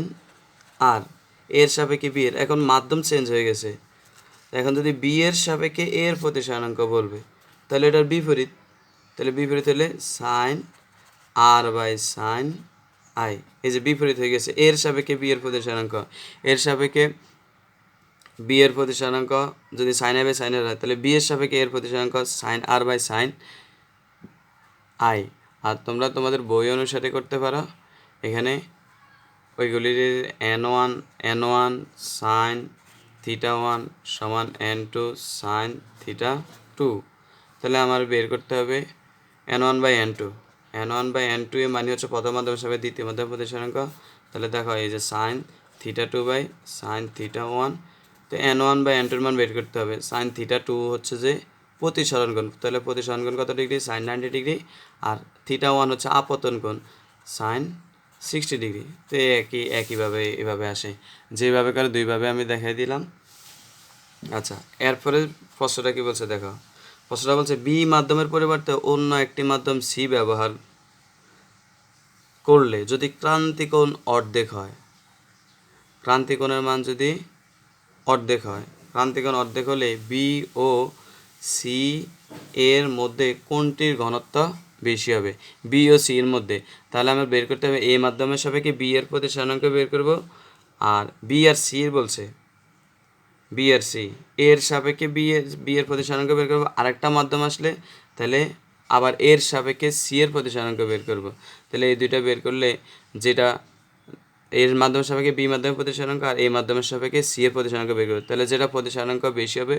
আর, এর সাপেক্ষে বি এর, এখন মাধ্যম চেঞ্জ হয়ে গেছে, এখন যদি বি এর সাপেক্ষে এর প্রতিসরণাঙ্ক বলবে তাহলে এটার বিপরীত, তাহলে বিপরীত হলে sine R by sine i, এই যে বিপরীত হয়ে গেছে, এর সাপেক্ষে বি এর প্রতিসরণাঙ্ক, এর সাপেক্ষে বি এর প্রতিসরণাঙ্ক যদি sine I by sine R হয়, তাহলে বি এর সাপেক্ষে এর প্রতিসরণাঙ্ক sine R by sine I. আর তোমরা তোমাদের বই অনুসারে করতে পারো, এখানে ওইগুলির n1 সাইন থিটা 1 সমান n2 সাইন থিটা 2, তাহলে আমার বের করতে হবে n1 বাই n2 এর মানে হচ্ছে প্রথম মাধ্যমের সাথে দ্বিতীয় মাধ্যমের প্রতিসরণাঙ্ক, তাহলে দেখো এই যে sine theta 2 by sine theta 1, তো n1 বাই n2 এর মান বের করতে হবে, সাইন থিটা 2 হচ্ছে যে প্রতিসরণ কোণ, তাহলে প্রতিসরণ কোণ কত ডিগ্রি, সাইন 90 ডিগ্রি, আর থিটা 1 হচ্ছে আপতন কোণ সাইন 60 ডিগ্রি। তো একইভাবে এভাবে আসে, যেভাবে করে দুইভাবে আমি দেখাই দিলাম। আচ্ছা, এরপরে প্রশ্নটা কি বলছে দেখো, প্রশ্নটা বলছে বি মাধ্যমের পরিবর্তে অন্য একটি মাধ্যম সি ব্যবহার করলে যদি ক্রান্তিকোণ অর্ধেক হয়, ক্রান্তিকোণের মান যদি অর্ধেক হয়, ক্রান্তিকোণ অর্ধেক হলে বি ও সি এর মধ্যে কোনটির ঘনত্ব বেশি হবে, বি ও সি এর মধ্যে, তাহলে আমার বের করতে হবে এ মাধ্যমের সাপেক্ষে বি এর প্রতিসরণাঙ্ক বের করব, আর বি আর সি এর বলছে বি আর সি এর সাপেক্ষে বি এর প্রতিসরণাঙ্ক বের করবো, আরেকটা মাধ্যম আসলে তাহলে আবার এর সাপেক্ষে সি এর প্রতিসরণাঙ্ক বের করব, তাহলে এই দুইটা বের করলে যেটা এর মাধ্যমের সাপেক্ষে বি মাধ্যমের প্রতিসরণাঙ্ক আর এই মাধ্যমের সাপেক্ষে সি এর প্রতিসরণাঙ্ক বের করবে, তাহলে যেটা প্রতিসরণাঙ্ক বেশি হবে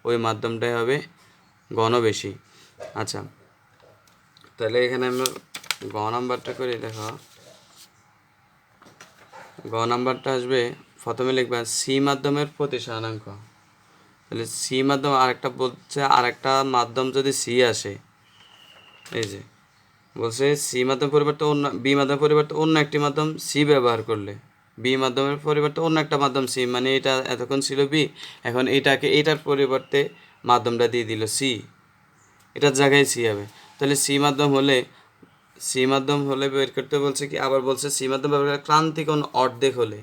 ওই মাধ্যমটাই হবে ঘন বেশি। আচ্ছা, তাহলে এখানে আমরা গ নাম্বারটা করে দেখো, গ নাম্বারটা আসবে, প্রথমে লিখবা সি মাধ্যমের প্রতিসরণাঙ্ক, তাহলে সি মাধ্যম আরেকটা বলছে, আরেকটা মাধ্যম যদি সি আসে, এই যে বলছে সি মাধ্যম পরিবর্তে অন্য বি মাধ্যম পরিবর্তে অন্য একটি মাধ্যম সি ব্যবহার করলে, বি মাধ্যমের পরিবর্তে অন্য একটা মাধ্যম সি, মানে এটা এতক্ষণ ছিল বি, এখন এটাকে এটার পরিবর্তে মাধ্যমটা দিয়ে দিল সি, এটার জায়গায় সি হবে, তাহলে সি মাধ্যম হলে বের করতে বলছে কি, আবার বলছে সি মাধ্যম ব্যবহার করে ক্রান্তিকোণ অর্ধেক হলে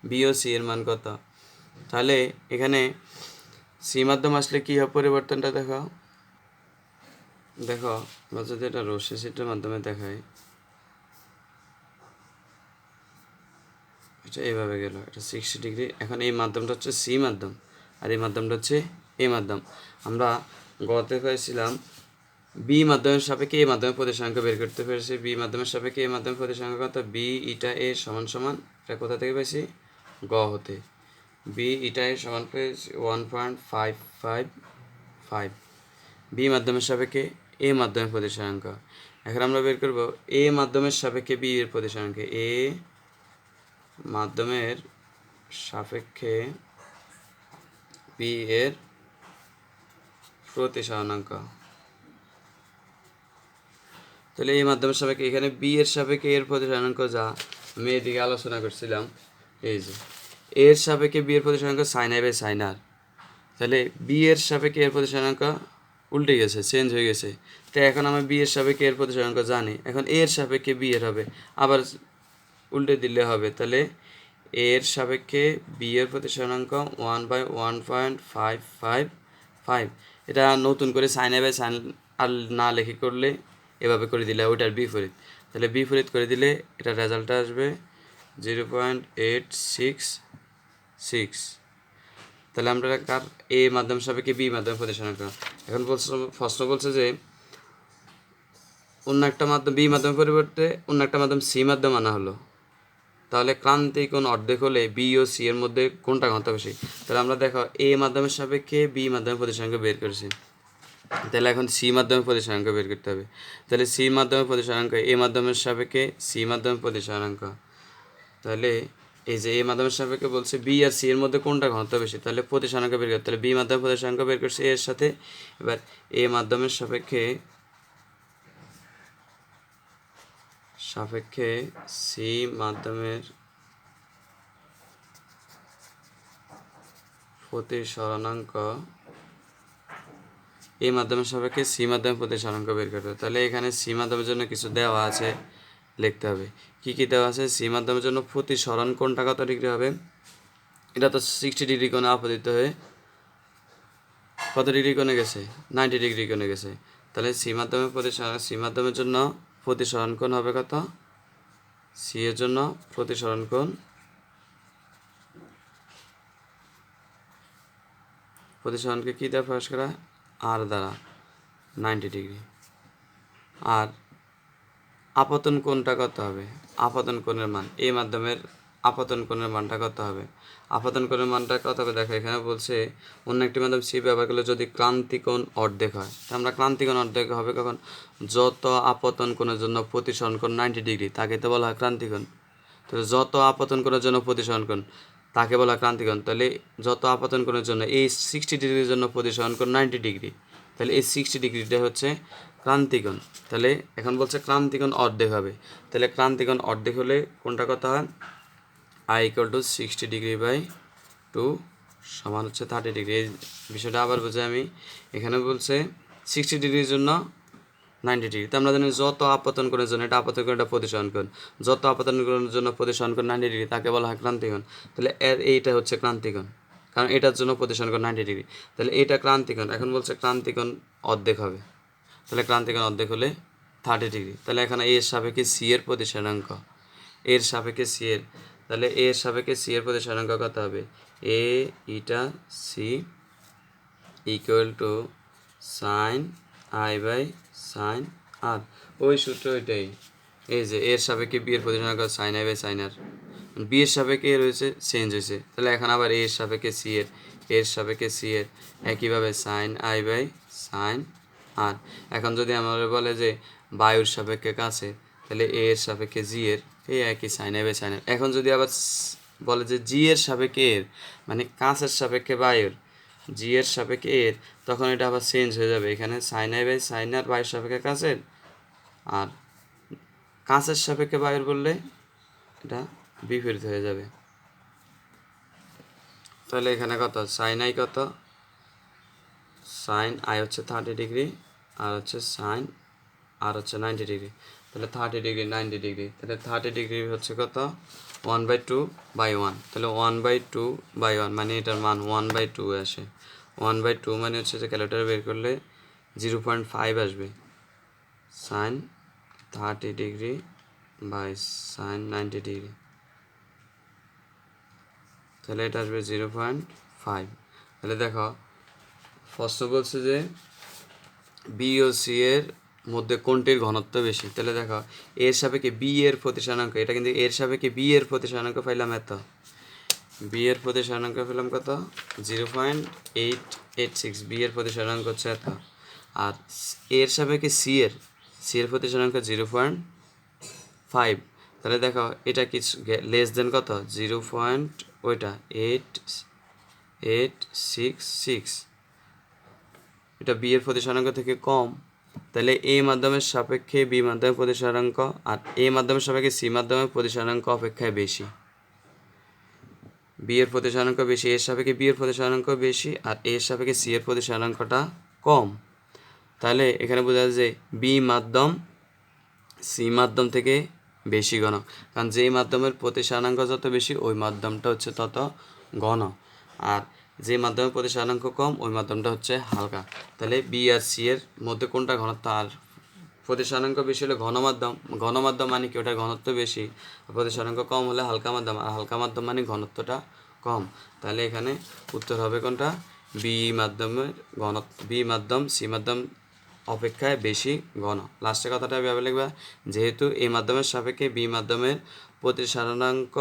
বি ও সি এর মান কত, তাহলে এখানে সি মাধ্যম আসলে কী হবে পরিবর্তনটা দেখো, আমরা যদি এটা রশ্মি চিত্রের মাধ্যমে দেখাই, এটা এইভাবে গেল, এটা 60 ডিগ্রি, এখন এই মাধ্যমটা হচ্ছে সি মাধ্যম আর এই মাধ্যমটা হচ্ছে এ মাধ্যম, আমরা গতে পেয়েছিলাম বি মাধ্যমের সাপেক্ষে এ মাধ্যমের প্রতিসরণাঙ্ক বের করতে পেরেছি, বি মাধ্যমের সাপেক্ষে এ মাধ্যমের প্রতিসরণাঙ্ক কত, বি ইটা এ সমান সমান, এটা কোথা থেকে পেয়েছি, গ হতে, বি ইটা এ সমান পেয়েছি 1.555, বি মাধ্যমের সাপেক্ষে এ মাধ্যমের প্রতিসরণাঙ্ক, এখন আমরা বের করব এ মাধ্যমের সাপেক্ষে বি এর প্রতিসরণাঙ্ক, এ মাধ্যমের সাপেক্ষে বি এর প্রতিসরণাঙ্ক, তাহলে এই মাধ্যমের সাপেক্ষে এখানে বি এর সাপেক্ষে এর প্রতিসরণাঙ্ক যা আমি এদিকে আলোচনা করছিলাম, এই যে এর সাপেক্ষে বি এর প্রতিসরণাঙ্ক sine I by sine R, তাহলে বি এর সাপেক্ষে এর প্রতিসরণাঙ্ক উল্টে গেছে, চেঞ্জ হয়ে গেছে। তো এখন আমি বি এর সাপেক্ষে এর প্রতিসরণাঙ্ক জানি, এখন এর সাপেক্ষে বি এর হবে, আবার উল্টে দিলে হবে। তাহলে এর সাপেক্ষে বি এর প্রতিসরণাঙ্ক 1/1.555, এটা নতুন করে সাইন এ বাই সাইন আর না লিখে করলে এভাবে করে দিলে ওইটার বিপরীত, তাহলে বিপরীত করে দিলে এটা রেজাল্টটা আসবে 0.866। তাহলে আমরা কার এ মাধ্যম সাপেক্ষে বি মাধ্যমে প্রতিসরণাঙ্ক। এখন প্রশ্ন বলছে যে অন্য একটা মাধ্যম বি মাধ্যমের পরিবর্তে অন্য একটা মাধ্যম সি মাধ্যম আনা হলো, তাহলে ক্রান্তি কোণ অর্ধেক হলে বি ও সি এর মধ্যে কোনটা ঘনত্ব বেশি। তাহলে আমরা দেখো এ মাধ্যমের সাপেক্ষে বি মাধ্যমের প্রতিসরণাঙ্ক বের করেছি, তাহলে এখন সি মাধ্যমের প্রতিসরণাঙ্ক বের করতে হবে। তাহলে সি মাধ্যমের প্রতিসরণাঙ্ক এ মাধ্যমের সাপেক্ষে সি মাধ্যমের প্রতিসরণাঙ্ক, তাহলে এই যে এ মাধ্যমের সাপেক্ষে বলছে বি আর সি এর মধ্যে কোনটা ঘনত্ব বেশি, তাহলে প্রতিসরণাঙ্ক বের করতে, তাহলে বি মাধ্যমের প্রতিসরণাঙ্ক বের করছে এর সাথে। এবার এ মাধ্যমের সাপেক্ষে সি মাধ্যমের প্রতিসরণাঙ্ক, এই মাধ্যমের সাপেক্ষে সি মাধ্যমের প্রতিসরণাঙ্ক বের করতে হবে। তাহলে এখানে সি মাধ্যমের জন্য কিছু দেওয়া আছে, লিখতে হবে কি কি দেওয়া আছে। সি মাধ্যমের জন্য প্রতিসরণ কোণটা কত ডিগ্রি হবে, এটা তো 60 ডিগ্রি কোণে আপতিত হয়ে কত ডিগ্রি কোণে গেছে, 90 ডিগ্রি কোণে গেছে। তাহলে সি মাধ্যমের জন্য প্রতিসরণ কোণ হবে কত, সি এর জন্য প্রতিসরণ কোণ, প্রতিসরণকে কী দ্বারা প্রকাশ করা, আর দ্বারা 90 ডিগ্রি। আর আপতন কোণটা কত হবে, আপতন কোণের মান, এই মাধ্যমের আপতন কোণের মানটা কত হবে, আপতন কোণের মানটা কত হবে দেখো এখানে বলছে অন্য একটি মাধ্যম সি ব্যবহার করলে যদি ক্রান্তি কোণ অর্ধেক হয়, আমরা ক্রান্তি কোণ অর্ধেক হবে কখন, যত আপতন কোণের জন্য প্রতিসরণ কোণ 90 ডিগ্রি তাকে তো বলা হয় ক্রান্তি কোণ। তো যত আপতন কোণের জন্য প্রতিসরণ কোণ তাকে বলা হয় ক্রান্তি কোণ। তাহলে যত আপতন কোণের জন্য এই 60 ডিগ্রির জন্য প্রতিসরণ কোণ 90 ডিগ্রি, তাহলে এই 60 ডিগ্রিটা হচ্ছে ক্রান্তিকোণ। তাহলে এখন বলছে ক্রান্তিকোণ অর্ধেক হবে, তাহলে ক্রান্তিকোণ অর্ধেক হলে কোনটা কত হয়, i equal to 60 degree by 2 সমান হচ্ছে 30 ডিগ্রি। এই বিষয়টা আবার বুঝে আমি, এখানে বলছে 60 ডিগ্রির জন্য 90 ডিগ্রি, তো আমরা জানি যত আপতন কোণের জন্য, এটা আপতন কোণ, এটা প্রতিসরণ কোণ, যত আপতন কোণের জন্য প্রতিসরণ কোণ 90 ডিগ্রি তাকে বলা হয় ক্রান্তিকোণ। তাহলে এইটা হচ্ছে ক্রান্তিকোণ, কারণ এটার জন্য প্রতিসরণ কোণ 90 ডিগ্রি, তাহলে এটা ক্রান্তিকোণ। এখন বলছে ক্রান্তিকোণ অর্ধেক হবে, তাহলে ক্রান্তিকোণ অর্ধেক হলে 30 ডিগ্রি। তাহলে এখানে এর সাপেক্ষে সি এর প্রতিসরণাঙ্ক, এর সাপেক্ষে সি এর, তাহলে এর সাপেক্ষে সি এর প্রতিসরণাঙ্ক কত হবে, A eta C equal to sine I by sine R, ওই সূত্র ওইটাই, এই যে এর সাপেক্ষে বি এর প্রতিসরণাঙ্ক sine I by sine R, B এর সাপেক্ষে এর হয়েছে চেঞ্জ হয়েছে, তাহলে এখন আবার এর সাপেক্ষে সি এর, এর সাপেক্ষে সি এর একইভাবে sign I by sine R. এখন যদি আমাদের বলে যে বায়ুর সাপেক্ষে কাছে, তাহলে এ এর সাপেক্ষে জি এর এই একই sign I by sine R. এখন যদি আবার বলে যে জি এর সাপেক্ষে এর, মানে কাছের সাপেক্ষে বায়ুর, জি এর সাপেক্ষে এর, তখন এটা আবার চেঞ্জ হয়ে যাবে, এখানে সাইন আই বাই সাইন আর বায়ুর সাপেক্ষে কাছের, আর কাছের সাপেক্ষে বায়ুর বললে এটা বিপরীত হয়ে যাবে। তাহলে এখানে কত সাইন আই, কত সাইন আই হচ্ছে 30 ডিগ্রি আর হচ্ছে সাইন আর হচ্ছে 90 ডিগ্রি, তাহলে 30 ডিগ্রি 90 ডিগ্রি, তাহলে 30 ডিগ্রি হচ্ছে কত 1/2/1, তাহলে 1/2/1 মানে এটার মান 1/2 আসে, 1/2 মানে হচ্ছে যে ক্যালকুলেটর বের করলে 0.5 আসবে, sine 30 degree by sine 90 degree, তাহলে এটা আসবে 0.5। তাহলে দেখো প্রশ্ন বলছে যে বি ও সি এর মধ্যে কোনটির ঘনত্ব বেশি, তাহলে দেখো এর সাপেক্ষে বি এর প্রতিসরণাঙ্ক, এটা কিন্তু এর সাপেক্ষে বি এর প্রতিসরণাঙ্ক পাইলাম এত, বি এর প্রতিসরণাঙ্ক পেলাম কত 0.886, বি এর প্রতিসরণাঙ্ক হচ্ছে এত, আর এর সাপেক্ষে সি এর প্রতিসরণাঙ্ক 0.5, তাহলে দেখো এটা কিছু লেস দেন কত 0.866, এটা বি এর প্রতিসরণাঙ্ক থেকে কম, তাহলে এ মাধ্যমের সাপেক্ষে বি মাধ্যমের প্রতিসরাঙ্ক আর এ মাধ্যমের সাপেক্ষে সি মাধ্যমের প্রতিসরাঙ্ক অপেক্ষায় বেশি। বি এর প্রতিসরাঙ্ক বেশি, এর সাপেক্ষে বি এর প্রতিসরাঙ্ক বেশি আর এর সাপেক্ষে সি এর প্রতিসরাঙ্কটা কম। তাহলে এখানে বোঝা যায় যে বি মাধ্যম সি মাধ্যম থেকে বেশি ঘন, কারণ যেই মাধ্যমের প্রতিসরাঙ্ক যত বেশি ওই মাধ্যমটা হচ্ছে তত ঘন, আর যে মাধ্যমের প্রতিসরাঙ্ক কম ওই মাধ্যমটা হচ্ছে হালকা। তাহলে বি আর সি এর মধ্যে কোনটা ঘনত্ব? আর প্রতিসরাঙ্ক বেশি হলে ঘন মাধ্যম মানে কি ওটার ঘনত্ব বেশি, প্রতিসরাঙ্ক কম হলে হালকা মাধ্যম, আর হালকা মাধ্যম মানে ঘনত্বটা কম। তাহলে এখানে উত্তর হবে কোনটা? বি মাধ্যমের ঘনত্ব, বি মাধ্যম সি মাধ্যম অপেক্ষায় বেশি ঘন। লাস্টের কথাটা এভাবে লিখবা, যেহেতু এই মাধ্যমের সাপেক্ষে বি মাধ্যমের প্রতিসরাঙ্ক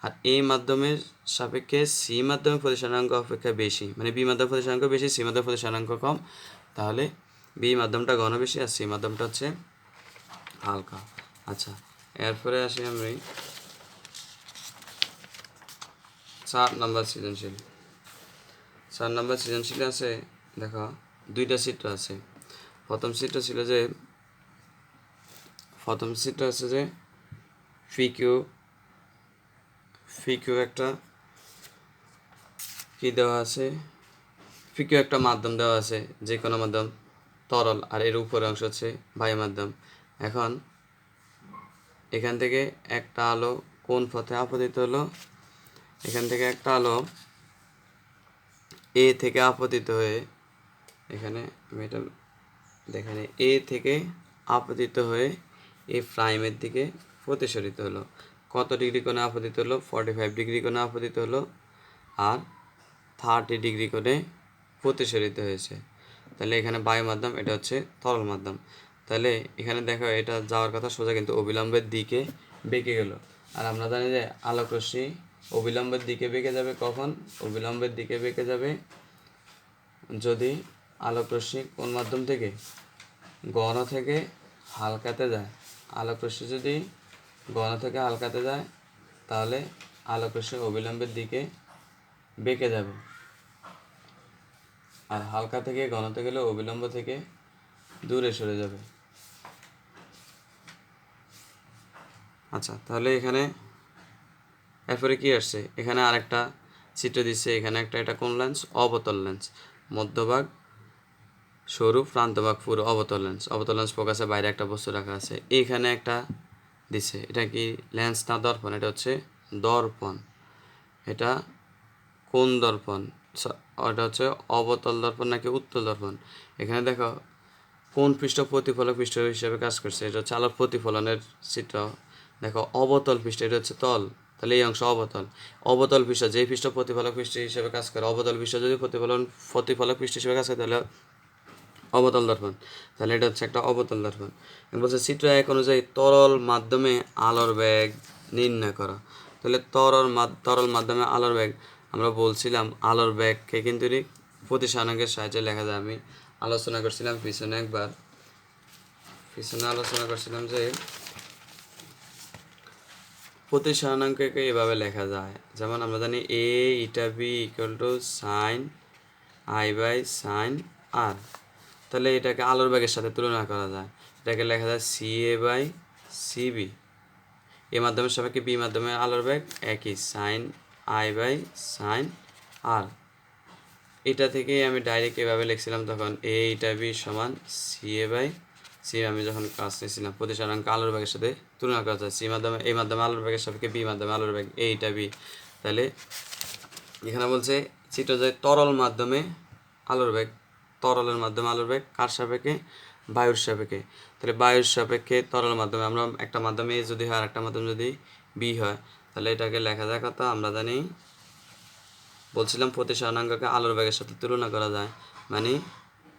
আর এই মাধ্যমের সাপেক্ষে সি মাধ্যমের প্রতিসরাঙ্ক অপেক্ষা বেশি, মানে বি মাধ্যমের প্রতিসরাঙ্ক বেশি সি মাধ্যমের প্রতিসরাঙ্ক কম, তাহলে বি মাধ্যমটা ঘন বেশি আর সি মাধ্যমটা হচ্ছে হালকা। আচ্ছা, এরপরে আসি আমি 4 নম্বর সৃজনশীল। 4 নম্বর সৃজনশীল আছে, দেখো দুইটা চিত্র আছে। প্রথম চিত্র আছে যে ফিকিউ একটা কি দেওয়া আছে, ফিকিউ একটা মাধ্যম দেওয়া আছে, যে কোনো মাধ্যম তরল, আর এর উপরের অংশ হচ্ছে বায়ু মাধ্যম। এখন এখান থেকে একটা আলো কোন পথে আপতিত হলো? এখান থেকে একটা আলো এ থেকে আপতিত হয়ে, এখানে আমি এটা দেখানি, এ থেকে আপতিত হয়ে এ প্রাইমের দিকে প্রতিসরিত হলো। কত ডিগ্রি কোণে আপতিত হলো? 45 ডিগ্রি কোণে আপতিত হলো, আর 30 ডিগ্রি কোণে প্রতিসরিত হয়েছে। তাহলে এখানে বায়ু মাধ্যম, এটা হচ্ছে তরল মাধ্যম। তাহলে এখানে দেখো এটা যাওয়ার কথা সোজা, কিন্তু অবিলম্বের দিকে বেঁকে গেল। আর আমরা জানি যে আলোক রশ্মি অবিলম্বের দিকে বেঁকে যাবে কখন? অবিলম্বের দিকে বেঁকে যাবে যদি আলোক রশ্মি কোন মাধ্যম থেকে? ঘন থেকে হালকাতে যায়। আলোক রশ্মি যদি ঘন থেকে হালকাতে যায় তাহলে আলোক রশ্মি অবিলম্বের দিকে বেঁকে যাবে, আর হালকা থেকে ঘনতে গেলে অবিলম্ব থেকে দূরে সরে যাবে। আচ্ছা, তাহলে এখানে এরপরে কি আসছে? এখানে আরেকটা চিত্র দিচ্ছে, এখানে একটা, এটা কোন লেন্স? অবতল লেন্স। মধ্যভাগ সরু, প্রান্তভাগ পুরো অবতল লেন্স। অবতল লেন্স ফোকাসের বাইরে একটা বস্তু রাখা আছে। এইখানে একটা দিচ্ছে, এটা কি লেন্স না দর্পণ? এটা হচ্ছে দর্পণ। এটা কোন দর্পণ? এটা হচ্ছে অবতল দর্পণ নাকি উত্তল দর্পণ? এখানে দেখো কোন পৃষ্ঠ প্রতিফলক পৃষ্ঠ হিসেবে কাজ করছে, এটা হচ্ছে আলোর প্রতিফলনের চিত্র। দেখো অবতল পৃষ্ঠ, এটা হচ্ছে তল, তাহলে এই অংশ অবতল। অবতল পৃষ্ঠ, যেই পৃষ্ঠ প্রতিফলক পৃষ্ঠ হিসেবে কাজ করে, অবতল পৃষ্ঠ যদি প্রতিফলক পৃষ্ঠ হিসেবে কাজ করে তাহলে অবতল দর্পণ। তাহলে এটা হচ্ছে একটা অবতল দর্পণ। বলছে চিত্র 1 অনুযায়ী তরল মাধ্যমে আলোর বেগ নির্ণয় করা। তাহলে তরল মাধ্যমে আলোর বেগ, আমরা বলছিলাম আলোর বেগকে কিন্তু প্রতিসরাঙ্কের সাহায্যে লেখা যায়। আমি আলোচনা করছিলাম পিছনে আলোচনা করছিলাম যে প্রতিসরাঙ্ককে এভাবে লেখা যায়। যেমন আমরা জানি A eta B equal to sine I by sine R. তাহলে এটাকে আলোর বেগের সাথে তুলনা করা যায়, এটাকে লেখা যায় সি এ বাই সিবি। এ মাধ্যমের সাপেক্ষে বি মাধ্যমে আলোর বেগ একই, সাইন আই বাই সাইন আর। এটা থেকে আমি ডাইরেক্ট এভাবে লিখছিলাম তখন এ ইটা বি সমান সি এ বাই সি। আমি যখন কাজ নিয়েছিলাম প্রতিসরাঙ্ক আলোর বেগের সাথে তুলনা করা যায়, এই মাধ্যমে আলোর বেগের সাপেক্ষে বি মাধ্যমে আলোর বেগ এ ইটা বি। তাহলে এখানে বলছে চিত্র যায় তরল মাধ্যমে আলোর বেগ, তরলের মাধ্যমে আলোর বেগ কার সাপেক্ষে? বায়ুর সাপেক্ষে। তাহলে বায়ুর সাপেক্ষে তরল মাধ্যমে, আমরা একটা মাধ্যমে এ যদি হয় আর একটা মাধ্যম যদি বি হয়, তাহলে এটাকে লেখা যায় কত? আমরা জানি, বলছিলাম প্রতিসরাঙ্ককে আলোর বেগের সাথে তুলনা করা যায়, মানে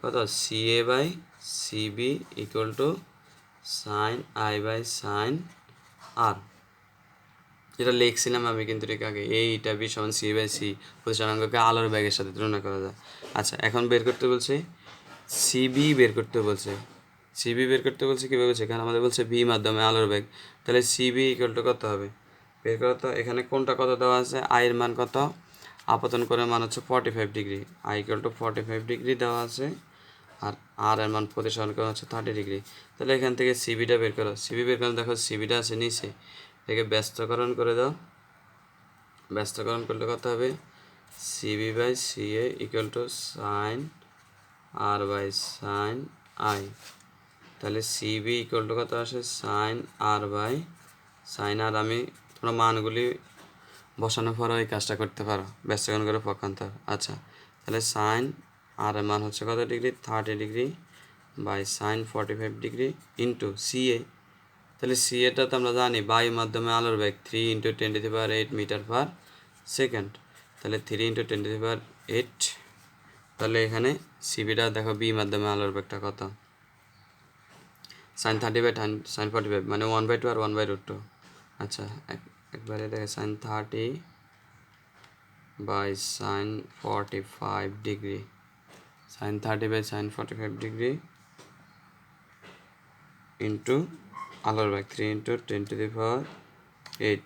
কত? C A by C B equal to sine I by sine R. যেটা লিখছিলাম আমি কিন্তু ঠিক আগে, এইটা বি সমান সি বাই সি, প্রতিসরাঙ্ককে আলোর বেগের সাথে তুলনা করা যায়। আচ্ছা, এখন বের করতে বলছে সিবি বের করতে বলছে। কীভাবে বলছে? এখানে আমাদের বলছে বি মাধ্যমে আলোর বেগ, তাহলে সিবি ইকুয়াল টু কত হবে? বের করা তো এখানে কোনটা কত দেওয়া আছে? আয়ের মান কত? আপতন করে মান হচ্ছে 45 degree, I equal two 45 degree দেওয়া আছে। আর আর এর মান প্রতিসরণ কোণ হচ্ছে 30 ডিগ্রি। তাহলে এখান থেকে সিবিটা বের করো, সিবি বের করে দেখো সিবিটা আছে নিচে, এটাকে ব্যস্তকরণ করে দাও। ব্যস্তকরণ করলে কত হবে, CB by CA equal to sine R by sine i. তাহলে সিবি ইকুয়াল টু কত আসে, sine R by sine r. আমি তোমরা মানগুলি বসানোর পর এই কাজটা করতে পারো, ব্যস্তকরণ করে পক্ষান্তর। আচ্ছা, তাহলে সাইন আর এর মান হচ্ছে কত degree, 30 degree by sine 45 degree into CA. তাহলে সিএটা তো আমরা জানি বায়ু মাধ্যমে আলোর বেগ 3 × 10⁸ মিটার পার সেকেন্ড। তাহলে 3 × 10⁸। তাহলে এখানে সিবিটা দেখো বি মাধ্যমে আলোর বেগটা কত, সাইন 30 সাইন 45 মানে 1/2 আর 1/√2। আচ্ছা, একবারে দেখে sine 30 by sine 45 degree, sine 30 by sine 45 degree into আলোর বেগ 3 × 10⁸।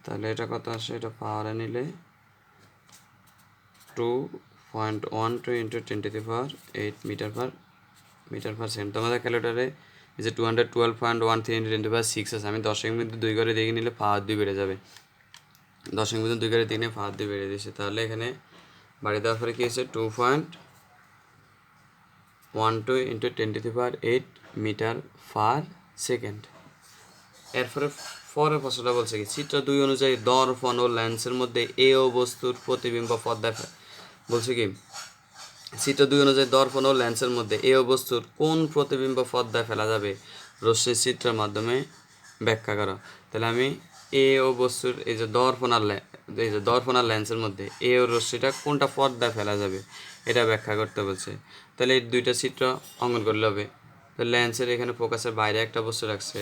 তাহলে এটা কত আসে, এটা পাওয়ারে নিলে 2.12 × 10⁸ মিটার পার সেকেন্ড। তোমাদের ক্যালকুলেটারে এই যে 212.13 × 10⁶ আছে, আমি দশমিক বিন্দু 2 করে দেখে নিলে পাওয়ার 2 বেড়ে যাবে, দশমিক বিন্দু 2 করে দেখে নিলে পাওয়ার 2 বেড়ে দিয়েছে। তাহলে এখানে বাড়ি দেওয়ার পরে কী হয়েছে, 2.12 × 10⁸ মিটার পার সেকেন্ড। এরপরে পরের প্রশ্নটা বলছে কি, চিত্র 2 অনুযায়ী দর্পণ ও লেন্সের মধ্যে এ ও বস্তুর প্রতিবিম্ব পর্দায় বলছে কি, চিত্র 2 অনুযায়ী দর্পণ ও লেন্সের মধ্যে এ ও বস্তুর কোন প্রতিবিম্ব পর্দায় ফেলা যাবে, রশ্মির চিত্রের মাধ্যমে ব্যাখ্যা করো। তাহলে আমি এ ও বস্তুর এই যে দর্পণ আর লেন্সের মধ্যে এ ও রশ্মিটা কোনটা পর্দায় ফেলা যাবে এটা ব্যাখ্যা করতে বলছে। তাহলে এই দুইটা চিত্র অঙ্কন করলে হবে। তো লেন্সের এখানে ফোকাসের বাইরে একটা বস্তু রাখছে,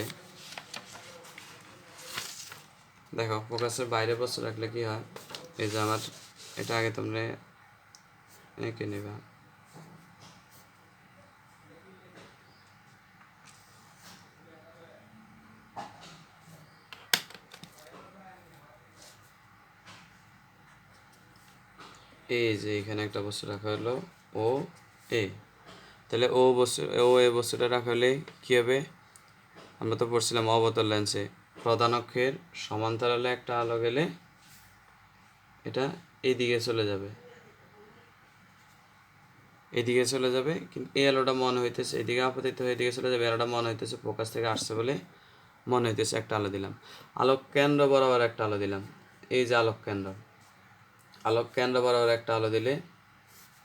দেখো ফোকাসের বাইরে বস্তু রাখলে কি হয়, এই যে আমার এটা আগে তোমরা এঁকে নেবা। এই যে এখানে একটা বস্তু রাখা হলো ও এ, তাহলে এ বস্তুটা রাখা হলে কী হবে, আমরা তো পড়ছিলাম অবতল লেন্সে প্রধান অক্ষের সমান্তরালে একটা আলো গেলে এটা এইদিকে চলে যাবে, এদিকে চলে যাবে, কিন্তু এই আলোটা মনে হইতেছে এদিকে আপতিত হয়ে এদিকে চলে যাবে, আলোটা মনে হইতেছে ফোকাস থেকে আসছে বলে মনে হইতেছে। একটা আলো দিলাম, আলোক কেন্দ্র বরাবর একটা আলো দিলাম, এই যে আলোক কেন্দ্র বরাবর একটা আলো দিলে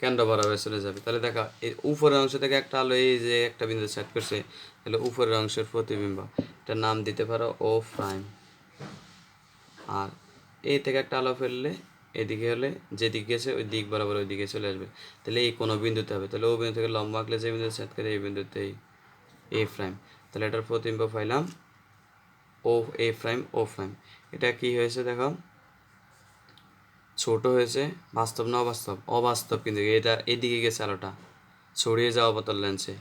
কেন্দ্র বরাবর চলে যাবে। তাহলে দেখা এই উপরের অংশ থেকে একটা আলো এই যে একটা বিন্দু সেট করছে, তাহলে উপরের অংশের প্রতিবিম্ব, এটার নাম দিতে পারো ও প্রাইম। আর এই থেকে একটা আলো ফেললে এদিকে হলে যেদিকে গেছে ওই দিক বরাবর ওই দিকে চলে আসবে। তাহলে এই কোনো বিন্দুতে হবে, তাহলে ও বিন্দু থেকে লম্বা আঁকলে যে বিন্দু সেট করে এই বিন্দুতেই এ প্রাইম। তাহলে এটার প্রতিবিম্ব পাইলাম ও এ প্রাইম ও প্রাইম। এটা কি হয়েছে দেখো, ছোট হয়েছে, বাস্তব না অবাস্তব, অবাস্তব, কিন্তু এটা এদিকে গেছে আলোটা ছড়িয়ে যাওয়া অবতল লেন্সে,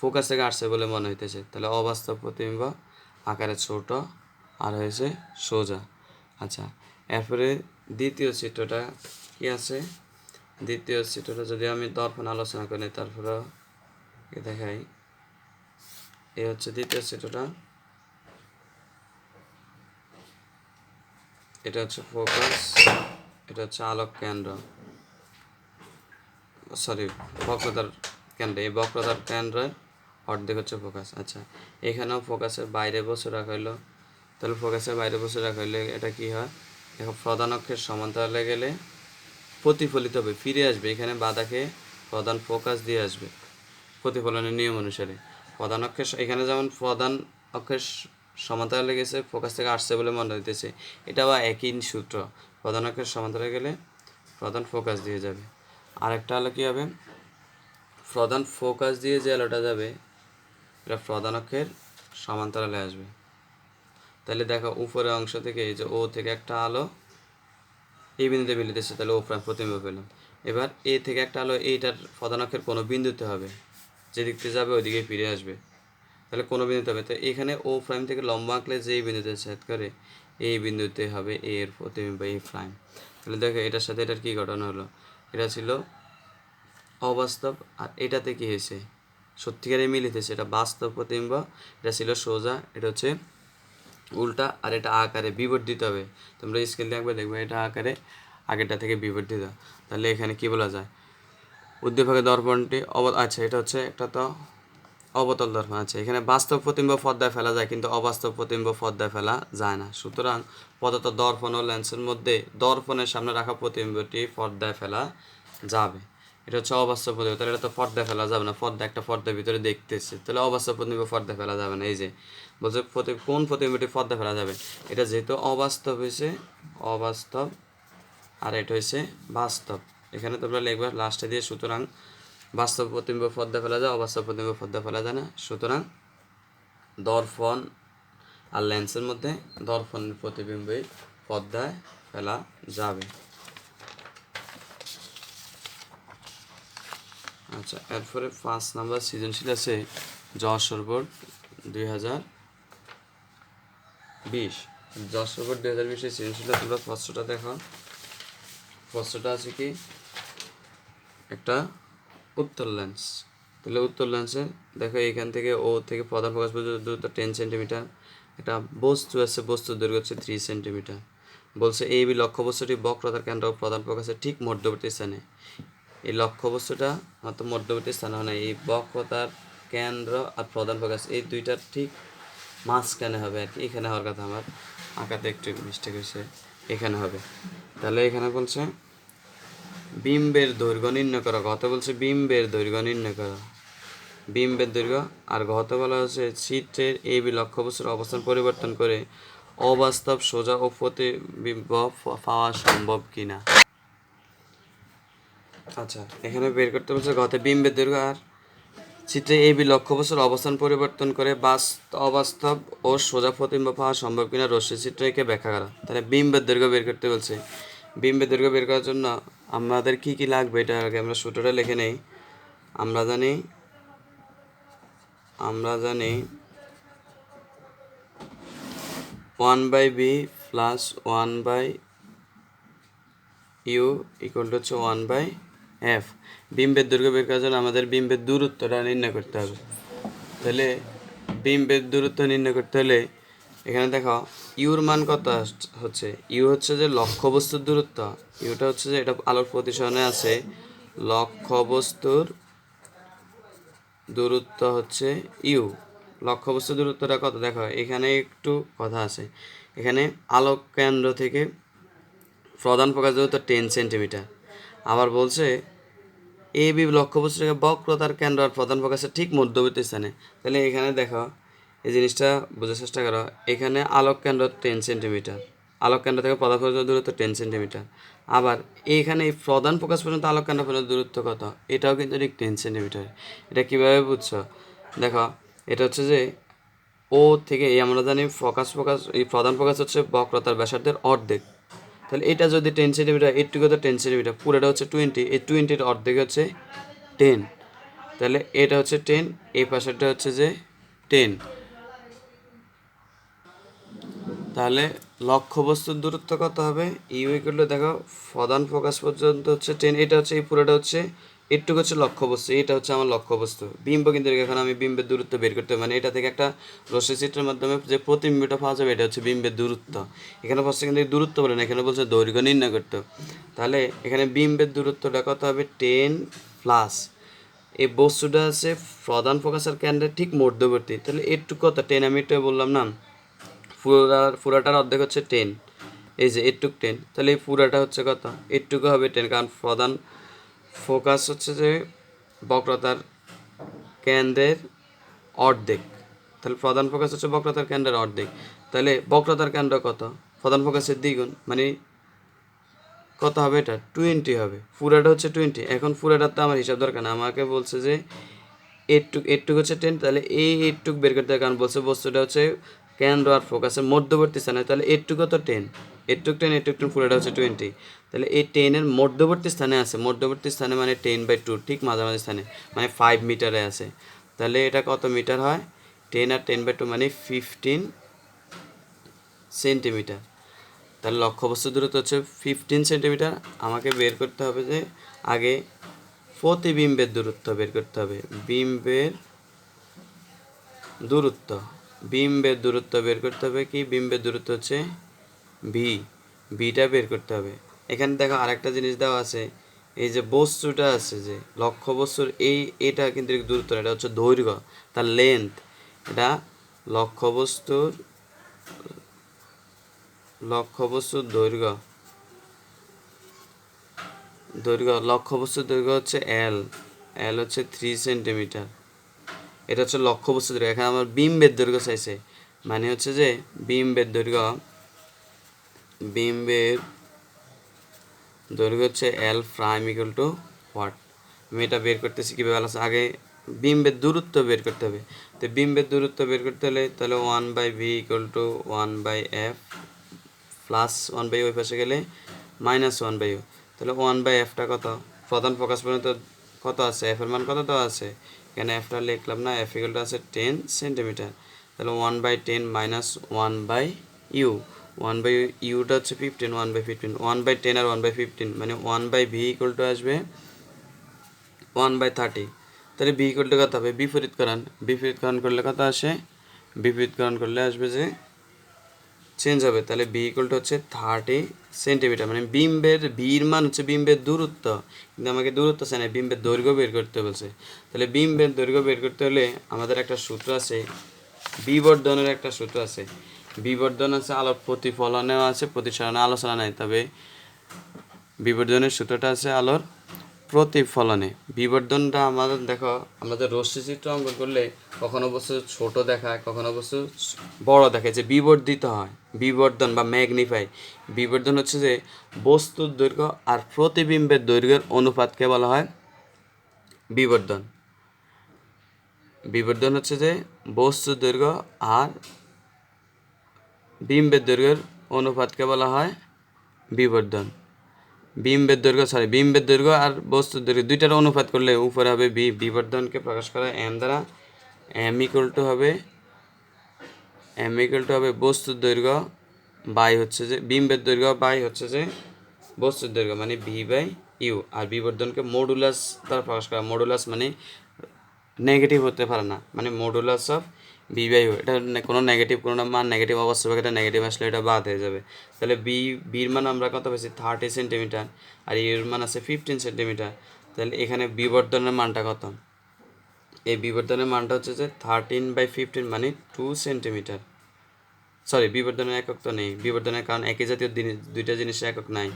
ফোকাস থেকে আসছে বলে মনে হইতেছে। তাহলে অবাস্তব প্রতিবিম্ব আকারে ছোট আর হয়েছে সোজা। আচ্ছা, এরপরে দ্বিতীয় চিত্রটা কি আছে, দ্বিতীয় চিত্রটা যদি আমি দর্পণ আলোচনা করি তারপরে দেখাই, এ হচ্ছে দ্বিতীয় চিত্রটা, এটা হচ্ছে ফোকাস, এটা হচ্ছে আলোক কেন্দ্র, সরি বক্রতার কেন্দ্র, এই বক্রতার কেন্দ্রের অর্ধেক হচ্ছে ফোকাস। আচ্ছা, এখানেও ফোকাসের বাইরে বসে রাখা হইলো, তাহলে ফোকাসের বাইরে বসে রাখা হইলে এটা কি হয়, দেখো প্রধান অক্ষের সমান্তরালে গেলে প্রতিফলিত হবে, ফিরে আসবে, এখানে বাধাকে প্রধান ফোকাস দিয়ে আসবে প্রতিফলনের নিয়ম অনুসারে। প্রধান অক্ষের এখানে যেমন প্রধান অক্ষের সমান্তরালে গেছে ফোকাস থেকে আসছে বলে মনে হইতেছে, এটাও একই সূত্র, প্রধান অক্ষের সমান্তরালে গেলে প্রধান ফোকাস দিয়ে যাবে। আরেকটা হলো কী হবে, প্রধান ফোকাস দিয়ে যে আলোটা যাবে এটা প্রধান অক্ষের সমান্তরালে আসবে। তাহলে দেখো উপরের অংশ থেকে এই যে ও থেকে একটা আলো এই বিন্দুতে মিলিতেছে, তাহলে ও প্রাইম প্রতিবিম্ব পেলাম। এবার এ থেকে একটা আলো এইটার প্রধান অক্ষের কোনো বিন্দুতে হবে, যেদিকতে যাবে ওইদিকে ফিরে আসবে, তাহলে কোনো বিন্দুতে হবে। তো এখানে ও প্রাইম থেকে লম্বা আঁকলে যেই বিন্দুতে ছেদ করে এই বিন্দুতে হবে এ এর প্রতিবিম্ব এ প্রাইম। তাহলে দেখো এটার সাথে এটার কী ঘটনা হলো, এটা ছিল অবাস্তব, আর এটাতে কি হয়েছে সত্যিকারের মিলিত হয়েছে, এটা বাস্তব প্রতিবিম্ব, এটা ছিল সোজা, এটা হচ্ছে উল্টা, আর এটা আকারে বিবর্ধিত হবে। তোমরা স্কেল দেখবে দেখবে এটা আকারে আগেরটা থেকে বিবর্ধিত। তাহলে এখানে কি বলা যায়, উদ্দীপকের দর্পণটি আচ্ছা এটা হচ্ছে একটা তো অবতল দর্পণ আছে, এখানে বাস্তব প্রতিবিম্ব পর্দায় ফেলা যায় কিন্তু অবাস্তব প্রতিবিম্ব পর্দায় ফেলা যায় না। সুতরাং পদার্থ দর্পণ ও লেন্সের মধ্যে দর্পণের সামনে রাখা প্রতিবিম্বটি পর্দায় ফেলা যাবে। এটা হচ্ছে অবাস্তব প্রতিবিম্ব, তাহলে এটা তো পর্দায় ফেলা যাবে না, পর্দা একটা পর্দার ভিতরে দেখতেছে, তাহলে অবাস্তব প্রতিবিম্ব পর্দায় ফেলা যাবে না। এই যে বলছে কোন প্রতিবিম্বটি পর্দায় ফেলা যাবে, এটা যেহেতু অবাস্তব হয়েছে অবাস্তব, আর এটা হয়েছে বাস্তব, এখানে তোমরা লিখবে লাস্টে দিয়ে। সুতরাং বাস্তব প্রতিবিম্ব পর্দা ফেলা যায়, অবাস্তব প্রতিবিম্ব পর্দা ফেলা যায় না। সুতরাং দর্পণ আর লেন্সের মধ্যে দর্পণের প্রতিবিম্বই পর্দায় ফেলা যাবে। আচ্ছা, এরপরে 5 নাম্বার সৃজনশীল আছে যশোর বোর্ড 2020। যশোর বোর্ড 2020 সৃজনশীল তোমরা প্রশ্নটা দেখো। প্রশ্নটা আছে কি, একটা উত্তর লেন্স, তাহলে উত্তর লেন্সে দেখো এখান থেকে ও থেকে প্রধান ফোকাস পর্যন্ত দূরত্ব 10 সেন্টিমিটার, একটা বস্তু আছে, বস্তুর দৈর্ঘ্য হচ্ছে 3 সেন্টিমিটার। বলছে এই লক্ষ্যবস্তুটি বক্রতার কেন্দ্র ও প্রধান ফোকাসের ঠিক মধ্যবর্তী স্থানে। এই লক্ষ্যবস্তুটা মাত্র মধ্যবর্তী স্থানে হয় না, এই বক্রতার কেন্দ্র আর প্রধান ফোকাস এই দুইটার ঠিক মাঝখানে হবে আর কি। এখানে হওয়ার কথা, আমার আঁকাতে একটু মিস্টেক হয়েছে, এখানে হবে। তাহলে এখানে বলছে বিম্বের দৈর্ঘ্য নির্ণয় করা, ঘতে বলছে বিম্বের দৈর্ঘ্য নির্ণয় করা, বিম্বের দৈর্ঘ্য। আর ঘতে বলা হচ্ছে চিত্রের এই লক্ষ্যবস্তুর অবস্থান পরিবর্তন করে অবাস্তব সোজা ও প্রতিবিম্ব পাওয়া সম্ভব কিনা। আচ্ছা, এখানে বের করতে বলছে ঘতে বিম্বের দৈর্ঘ্য আর চিত্রে এই লক্ষ্যবস্তুর অবস্থান পরিবর্তন করে অবাস্তব ও সোজা প্রতিবিম্ব পাওয়া সম্ভব কিনা রশ্মি চিত্রকে ব্যাখ্যা করা। তাহলে বিম্বের দৈর্ঘ্য বের করতে বলছে, বিম্বের দৈর্ঘ্য বের করার জন্য আমাদের কি কি লাগবে এটা আগে আমরা সূত্রটা লিখে নেই। আমরা জানি 1/b plus 1/u equal to হচ্ছে 1/f। বিম্বের দৈর্ঘ্য বের করার জন্য আমাদের বিম্বের দূরত্বটা নির্ণয় করতে হবে। তাহলে বিম্বের দূরত্ব নির্ণয় করতে হলে এখানে দেখো ইউর মান কত হচ্ছে, ইউ হচ্ছে যে লক্ষ্যবস্তুর দূরত্ব, ইউটা হচ্ছে যে এটা আলোর প্রতিসরণে আছে, লক্ষ্যবস্তুর দূরত্ব হচ্ছে ইউ। লক্ষ্যবস্তুর দূরত্বটা কত দেখো, এখানে একটু কথা আছে, এখানে আলোক কেন্দ্র থেকে প্রধান ফোকাস দূরত্ব 10 সেন্টিমিটার। আবার বলছে এ বি লক্ষ্যবস্তুকে বক্রতার কেন্দ্র আর প্রধান ফোকাসের ঠিক মধ্যবর্তী স্থানে। তাহলে এখানে দেখো এই জিনিসটা বোঝার চেষ্টা করো, এখানে আলোক কেন্দ্র 10 সেন্টিমিটার, আলোক কেন্দ্র থেকে প্রধান ফোকাস দূরত্ব 10 সেন্টিমিটার। আবার এইখানে এই প্রধান ফোকাস পর্যন্ত আলোক কেন্দ্র পর্যন্ত দূরত্ব কত, এটাও কিন্তু ঠিক 10 সেন্টিমিটার। এটা কীভাবে বুঝছো দেখো, এটা হচ্ছে যে ও থেকে এই আমরা জানি ফোকাস এই প্রধান ফোকাস হচ্ছে বক্রতার ব্যাসার্ধের অর্ধেক। তাহলে এটা যদি 10 সেন্টিমিটার, এইটুকু তো 10 সেন্টিমিটার, পুরোটা হচ্ছে 20, এই 20-র অর্ধেক হচ্ছে 10। তাহলে এটা হচ্ছে 10, এই পাশেরটা হচ্ছে যে 10। তাহলে লক্ষ্যবস্তুর দূরত্ব কত হবে, ইউ ইকুয়াল টু দেখো প্রধান ফোকাস পর্যন্ত হচ্ছে 10, এটা হচ্ছে এই পুরোটা হচ্ছে এটুকু হচ্ছে লক্ষ্যবস্তু, এটা হচ্ছে আমার লক্ষ্যবস্তু। বিম্ব কিন্তু এখন আমি বিম্বের দূরত্ব বের করতে হবে, মানে এটা থেকে একটা রশ্মি চিত্রের মাধ্যমে যে প্রতিবিম্বটা পাওয়া যাবে এটা হচ্ছে বিম্বের দূরত্ব। এখানে ফার্স্টে কিন্তু দূরত্ব বলে না, এখানে বলছে দৈর্ঘ্য নির্ণয় করতে। তাহলে এখানে বিম্বের দূরত্বটা কত হবে 10 প্লাস এই বস্তুটা আছে প্রধান ফোকাসের কেন্দ্রের ঠিক মধ্যবর্তী, তাহলে এটুকু কত 10, আমি একটু বললাম না পুরাটার অর্ধেক হচ্ছে 10, এই যে এটুক 10, তাহলে এই পুরাটা হচ্ছে কত, এটুকু হবে 10, কারণ প্রধান ফোকাস হচ্ছে যে বক্রতার কেন্দ্রের অর্ধেক, তাহলে প্রধান ফোকাস হচ্ছে বক্রতার কেন্দ্রের অর্ধেক, তাহলে বক্রতার কেন্দ্র কত প্রধান ফোকাসের দ্বিগুণ, মানে কত হবে এটা 20 হবে, পুরাটা হচ্ছে 20। এখন পুরাটার তো আমার হিসাব দরকার না, আমাকে বলছে যে এইটুক হচ্ছে 10, তাহলে এই এইটুক বের করতে হবে, কারণ বলছে বস্তুটা হচ্ছে কেন্দ্র আর ফোকাসের মধ্যবর্তী স্থানে, তাহলে এইটুকু তো 10, এইটুক 10 পুরোটা হচ্ছে 20। তাহলে এই 10-এর মধ্যবর্তী স্থানে আছে, মধ্যবর্তী স্থানে মানে 10/2 ঠিক মাঝামাঝি স্থানে, মানে 5 মিটারে আছে। তাহলে এটা কত মিটার হয়, 10 আর 10/2 মানে 15 সেন্টিমিটার। তাহলে লক্ষ্যবস্তু দূরত্ব হচ্ছে 15 সেন্টিমিটার। আমাকে বের করতে হবে যে আগে প্রতিবিম্বের দূরত্ব বের করতে হবে। বিম্বের দূরত্ব বের করতে হবে কি? বিম্বের দূরত্ব হচ্ছে বিটা বের করতে হবে। এখানে দেখো আরেকটা জিনিস দেওয়া আছে, এই যে বস্তুটা আছে, যে লক্ষ্য বস্তুর এটা কিন্তু দূরত্ব না, এটা হচ্ছে দৈর্ঘ্য, তার লেন্থ। এটা লক্ষ্য বস্তুর দৈর্ঘ্য লক্ষ্য বস্তুর দৈর্ঘ্য হচ্ছে এল হচ্ছে 3 সেন্টিমিটার। এটা হচ্ছে লক্ষ্য বস্তুর দৈর্ঘ্য। এখানে আমার বিম্বের দৈর্ঘ্য চাইছে, মানে হচ্ছে যে বিম্বের দৈর্ঘ্য হচ্ছে এল প্রাইম ইকুয়াল টু হোয়াট? আমি এটা বের করতেছি কীভাবে? আগে বিম্বের দূরত্ব বের করতে হবে। তো বিম্বের দূরত্ব বের করতে হলে তাহলে 1/v equal to 1/f plus 1/u, ওই পাশে গেলে -1/u। তাহলে 1/fটা কত? প্রধান ফোকাস পর্যন্ত কত আছে? এফ এর মান কত দেওয়া আছে? এখানে এফটা লিখলাম না, এফ ইকুয়াল টু আছে 10 সেন্টিমিটার। তাহলে 1/10 মাইনাস 1/u, 1/uটা হচ্ছে 15, 1/15, 1/10 আর 1/15 মানে 1/v ইকুয়াল টু আসবে 1/30। তাহলে v ইকুয়াল টু কত হবে? বিপরীতকরণ করলে কত আসে? বিপরীতকরণ করলে আসবে যে চেঞ্জ হবে। তাহলে v ইকুয়াল টু হচ্ছে 30 সেন্টিমিটার, মানে ভির মান হচ্ছে বিম্বের দূরত্ব, কিন্তু আমাকে দূরত্ব চাই না, বিম্বের দৈর্ঘ্য বের করতে বলছে। তাহলে বিম্বের দৈর্ঘ্য বের করতে হলে আমাদের একটা সূত্র আছে, বিবর্ধনের একটা সূত্র আছে। বিবর্ধন আছে, আলোর প্রতিফলনেও আছে, প্রতিসরণে আলোচনা নাই, তবে বিবর্ধনের সূত্রটা আছে আলোর প্রতিফলনে। বিবর্ধনটা আমাদের দেখো, আমাদের রশ্মি চিত্র অঙ্কন করলে কখনো বস্তু ছোট দেখায়, কখনো বস্তু বড় দেখায়, যে বিবর্ধিত হয়, বিবর্ধন বা ম্যাগনিফাই। বিবর্ধন হচ্ছে যে বস্তুর দৈর্ঘ্য আর প্রতিবিম্বের দৈর্ঘ্যের অনুপাতকে বলা হয় বিবর্ধন। বিবর্ধন হচ্ছে যে বস্তুর দৈর্ঘ্য আর বিম্বের দৈর্ঘ্যের অনুপাতকে বলা হয় বিবর্ধন। বিম্বের দৈর্ঘ্য আর বস্তুর দৈর্ঘ্য দুইটার অনুপাত করলে উপরে হবে বি। বিবর্ধনকে প্রকাশ করা এম দ্বারা। এম ইকুয়াল টু হবে বস্তুর দৈর্ঘ্য বাই হচ্ছে যে বিম্বের দৈর্ঘ্য বাই হচ্ছে যে বস্তুর দৈর্ঘ্য, মানে v/u। আর বিবর্ধনকে মডুলাস দ্বারা প্রকাশ করা। মডুলাস মানে নেগেটিভ হতে পারে না, মানে মডুলাস অফ v/u। এটা কোনো নেগেটিভ, কোনো মান নেগেটিভ অবস্থা, এটা নেগেটিভ আসলে এটা বাদ হয়ে যাবে। তাহলে বির মান আমরা কত পেয়েছি? 30 সেন্টিমিটার, আর এর মান আছে 15 সেন্টিমিটার। তাহলে এখানে বিবর্ধনের মানটা কত? এই বিবর্ধনের মানটা হচ্ছে যে 13/15 মানে 2 সেন্টিমিটার। সরি, বিবর্ধনের একক তো নেই, বিবর্ধনের কারণ একই জাতীয় দুইটা জিনিসের একক নাই।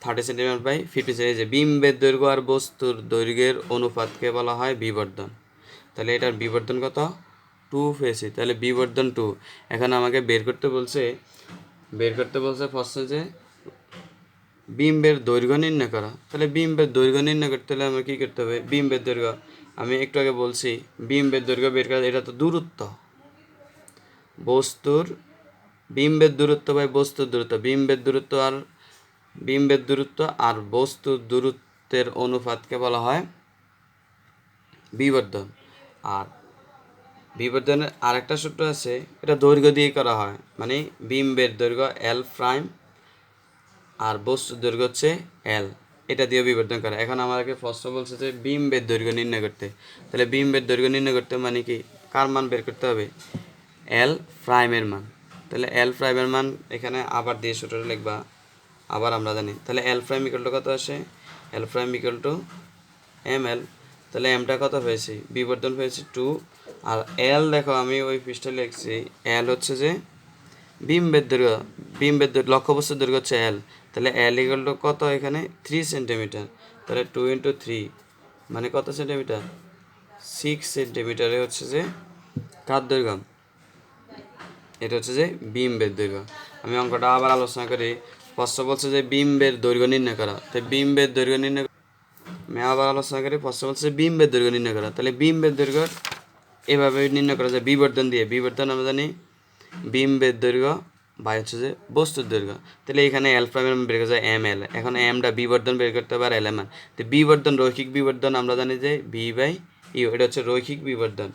30 সেন্টিমিটার/15। এই যে বিম্বের দৈর্ঘ্য আর বস্তুর দৈর্ঘ্যের অনুপাতকে বলা হয় বিবর্ধন। তাহলে এটার বিবর্ধন কত? 2 পেয়েছি। তাহলে বিবর্ধন 2। এখন আমাকে বের করতে বলছে প্রশ্নে যে বিম্বের দৈর্ঘ্য নির্ণয় করা। তাহলে বিম্বের দৈর্ঘ্য নির্ণয় করতে হলে আমার কী করতে হবে? বিম্বের দৈর্ঘ্য আমি একটু আগে বলছি, বিম্বের দৈর্ঘ্য বের করা, এটা তো দূরত্ব, বিম্বের দূরত্ব বাই বস্তুর দূরত্ব। বিম্বের দূরত্ব আর বস্তুর দূরত্বের অনুপাতকে বলা হয় বিবর্ধন। আর বিবর্ধনের আরেকটা সূত্র আছে, এটা দৈর্ঘ্য দিয়ে করা হয়, মানে বিম্বের দৈর্ঘ্য এল প্রাইম আর বস্তুর দৈর্ঘ্য হচ্ছে এল, এটা দিয়ে বিবর্ধন করা। এখন আমাকে প্রশ্ন বলছে যে বিম্বের দৈর্ঘ্য নির্ণয় করতে। তাহলে বিম্বের দৈর্ঘ্য নির্ণয় করতে মানে কি? কার মান বের করতে হবে? এল প্রাইমের মান। তাহলে এল প্রাইমের মান এখানে আবার দিয়ে সূত্রটা লিখবা, আবার আমরা জানি। তাহলে এল প্রাইম ইকুয়াল টু কত আসে? L prime equal to M L. তাহলে এমটা কত পেয়েছি? বিবর্ধন পেয়েছি 2। আর এল দেখো আমি ওই পৃষ্ঠে লিখছি, এল হচ্ছে যে বিম্বের দৈর্ঘ্য লক্ষ্যবস্তুর দৈর্ঘ্য হচ্ছে এল। তাহলে এল ইকুয়াল টু কত? এখানে 3 সেন্টিমিটার। তাহলে 2 × 3 মানে কত সেন্টিমিটার? 6 সেন্টিমিটারে হচ্ছে যে কার দৈর্ঘ্য? এটা হচ্ছে যে বিম্বের দৈর্ঘ্য। আমি অঙ্কটা আবার আলোচনা করি। প্রশ্ন বলছে যে বিম্বের দৈর্ঘ্য নির্ণয় করা। তাই বিম্বের দৈর্ঘ্য নির্ণয় আমি আবার আলোচনা করি। প্রশ্ন বলছে বিম্বের দৈর্ঘ্য নির্ণয় করা। তাহলে বিম্বের দৈর্ঘ্য এভাবে নির্ণয় করা যায় বিবর্ধন দিয়ে। বিবর্ধন আমরা জানি বিম্বের দৈর্ঘ্য বাই হচ্ছে যে বস্তুর দৈর্ঘ্য। তাহলে এখানে এল প্রাইমের বের করা যায় এম এল। এখন এমটা বিবর্ধন বের করতে হবে আর এল এর মান। তো বিবর্ধন, রৈখিক বিবর্ধন আমরা জানি যে v/u। এটা হচ্ছে রৈখিক বিবর্ধন।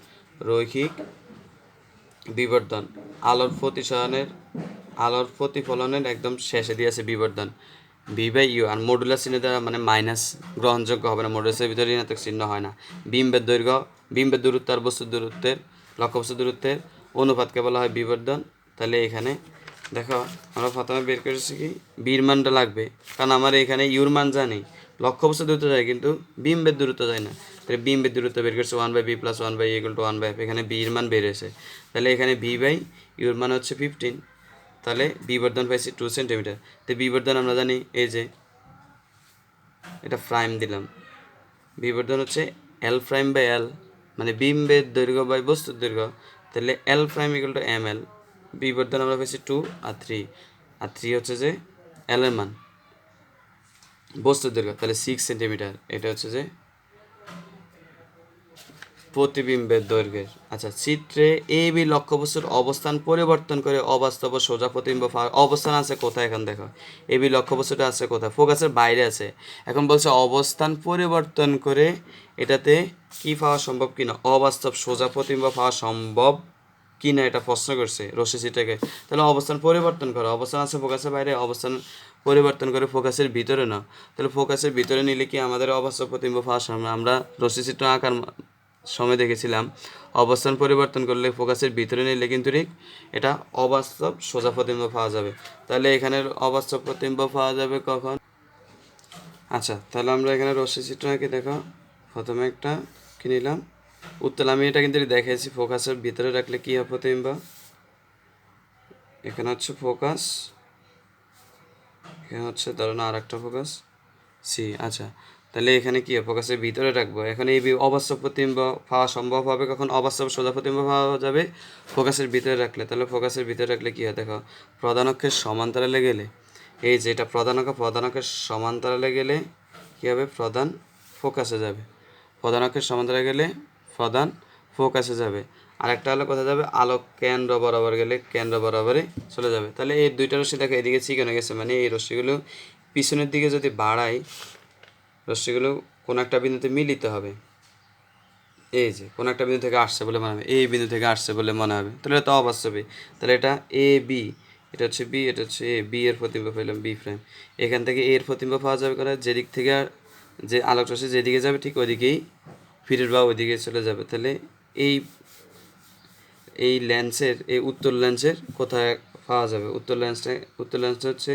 আলোর প্রতিফলনের একদম শেষে দিয়ে আছে বিবর্ধন। V by U. আর মডুলাস চিহ্ন দ্বারা মানে মাইনাস গ্রহণযোগ্য হবে না, মডুলাসের ভিতরে ঋণাত্মক চিহ্ন হয় না। বিম্বের দৈর্ঘ্য, বিম্বের দূরত্ব আর বস্তুর দূরত্বের, লক্ষ্যবস্তুর দূরত্বের অনুপাতকে বলা হয় বিবর্ধন। তাহলে এখানে দেখো আমরা প্রথমে বের করেছি কি বির মানটা লাগবে, কারণ আমার এখানে ইউর মান জানি, লক্ষ্যবস্তুর দূরত্ব যায় কিন্তু বিম্বের দূরত্ব যায় না। তাহলে বিম্বের দূরত্ব বের করছে 1/b + 1/a = 1/f, এখানে বির মান বের হয়েছে। তাহলে এখানে ভি বাই ইউর মান হচ্ছে 15, তাহলে বিবর্ধন পাইছি 2 সেন্টিমিটার। তো বিবর্ধন আমরা জানি এই যে এটা প্রাইম দিলাম, বিবর্ধন হচ্ছে এল প্রাইম বাই এল, মানে বিম্বের দৈর্ঘ্য বাই বস্তুর দৈর্ঘ্য। তাহলে এল প্রাইম = ml, বিবর্ধন আমরা পেয়েছি 2 আর 3, আর 3 হচ্ছে যে এল এর মান, বস্তুর দৈর্ঘ্য তাহলে 6 সেন্টিমিটার। এটা হচ্ছে যে প্রতিবিম্বের দৈর্ঘ্যের। আচ্ছা, চিত্রে এ বি লক্ষ্যবস্তুর অবস্থান পরিবর্তন করে অবাস্তব ও সোজা প্রতিবিম্ব অবস্থান আছে কোথায়? এখন দেখো এ বি লক্ষ্যবস্তুটা আছে কোথায়? ফোকাসের বাইরে আছে। এখন বলছে অবস্থান পরিবর্তন করে এটাতে কি পাওয়া সম্ভব কিনা, অবাস্তব সোজা প্রতিবিম্ব পাওয়া সম্ভব কিনা, এটা প্রশ্ন করছে রশ্মিচিত্রকে। তাহলে অবস্থান পরিবর্তন করো, অবস্থান আছে ফোকাসের বাইরে, অবস্থান পরিবর্তন করে ফোকাসের ভিতরে না। তাহলে ফোকাসের ভিতরে নিলে কি আমাদের অবাস্তব প্রতিবিম্ব পাওয়া সম্ভব? আমরা রশ্মিচিত্র আঁকার সময় দেখেছিলাম অবস্থান পরিবর্তন করলে ফোকাসের ভিতরে নিলে কিন্তু ঠিক এটা অবাস্তব সোজা প্রতিবিম্ব পাওয়া যাবে। তাহলে এখানে অবাস্তব প্রতিবিম্ব পাওয়া যাবে কখন? আচ্ছা, তাহলে আমরা এখানে রশ্মিচিত্র আঁকি। দেখো প্রথমে একটা কি নিলাম উত্তল, আমি এটা কিন্তু দেখাইছি ফোকাসের ভিতরে রাখলে কী হবে প্রতিবিম্ব। এখানে হচ্ছে ফোকাস, এখানে হচ্ছে ধরুন আর একটা ফোকাস সি। আচ্ছা, তাহলে এখানে কি ফোকাসের ভিতরে রাখবো। এখন এই অবাস্তব প্রতিবিম্ব পাওয়া সম্ভব হবে কখন? অবাস্তব সোজা প্রতিবিম্ব পাওয়া যাবে ফোকাসের ভিতরে রাখলে। তাহলে ফোকাসের ভিতরে রাখলে কি হয় দেখো, প্রধান অক্ষের সমান্তরালে গেলে, এই যে এটা প্রধান অক্ষের সমান্তরালে গেলে কী হবে, প্রধান ফোকাসে যাবে। প্রধান অক্ষের সমান্তরালে গেলে প্রধান ফোকাসে যাবে। আরেকটা হলো কোথায় যাবে, আলোক কেন্দ্র বরাবর গেলে কেন্দ্র বরাবরে চলে যাবে। তাহলে এই দুইটা রশ্মি দেখো এদিকে চিকনে গেছে, মানে এই রশ্মিগুলো পিছনের দিকে যদি বাড়াই, রশ্মিগুলো কোনো একটা বিন্দুতে মিলিত হবে। এই যে কোনো একটা বিন্দু থেকে আসছে বলে মনে হবে, এই বিন্দু থেকে আসছে বলে মনে হবে, তাহলে এটা অবাস্তবই। তাহলে এটা এ বি, এটা হচ্ছে বি, এটা হচ্ছে এ, বি এর প্রতিবিম্ব পেলাম বি প্রাইম। এখান থেকে এর প্রতিবিম্ব পাওয়া যাবে করে যেদিক থেকে যে আলোক রশ্মি যেদিকে যাবে ঠিক ওইদিকেই ফিরের বা ওইদিকে চলে যাবে। তাহলে এই এই লেন্সের, এই উত্তর লেন্সের কোথায় পাওয়া যাবে? উত্তর লেন্সটা হচ্ছে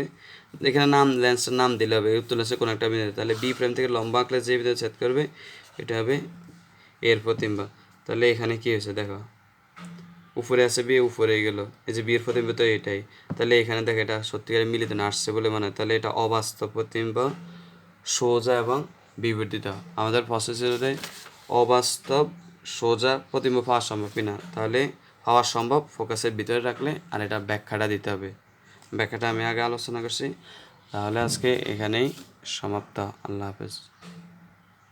এখানে নাম, লেন্সটার নাম দিলে হবে উত্তর লেন্সের কোনো একটা বিন্দু। তাহলে বি প্রাইম থেকে লম্বা আঁকলে যে বিন্দু ছেদ করবে এটা হবে এর প্রতিবিম্ব। তাহলে এখানে কি হয়েছে দেখো, উপরে আছে বি, উপরে গেল, এই যে বিয়ের প্রতিবিম্ব তো এটাই। তাহলে এখানে দেখো এটা সত্যিকারে মিলিত না, আসছে বলে মনে হয়। তাহলে এটা অবাস্তব প্রতিবিম্ব সোজা এবং বিবর্তিত। আমাদের প্রসেসরে অবাস্তব সোজা প্রতিবিম্ব পাওয়া সম্ভব কিনা, তাহলে পাওয়া সম্ভব ফোকাসের ভিতরে রাখলে। আর এটা ব্যাখ্যাটা দিতে হবে, ব্যাখ্যাটা আমি আগে আলোচনা করছি। তাহলে আজকে এখানেই সমাপ্ত। আল্লাহ হাফেজ।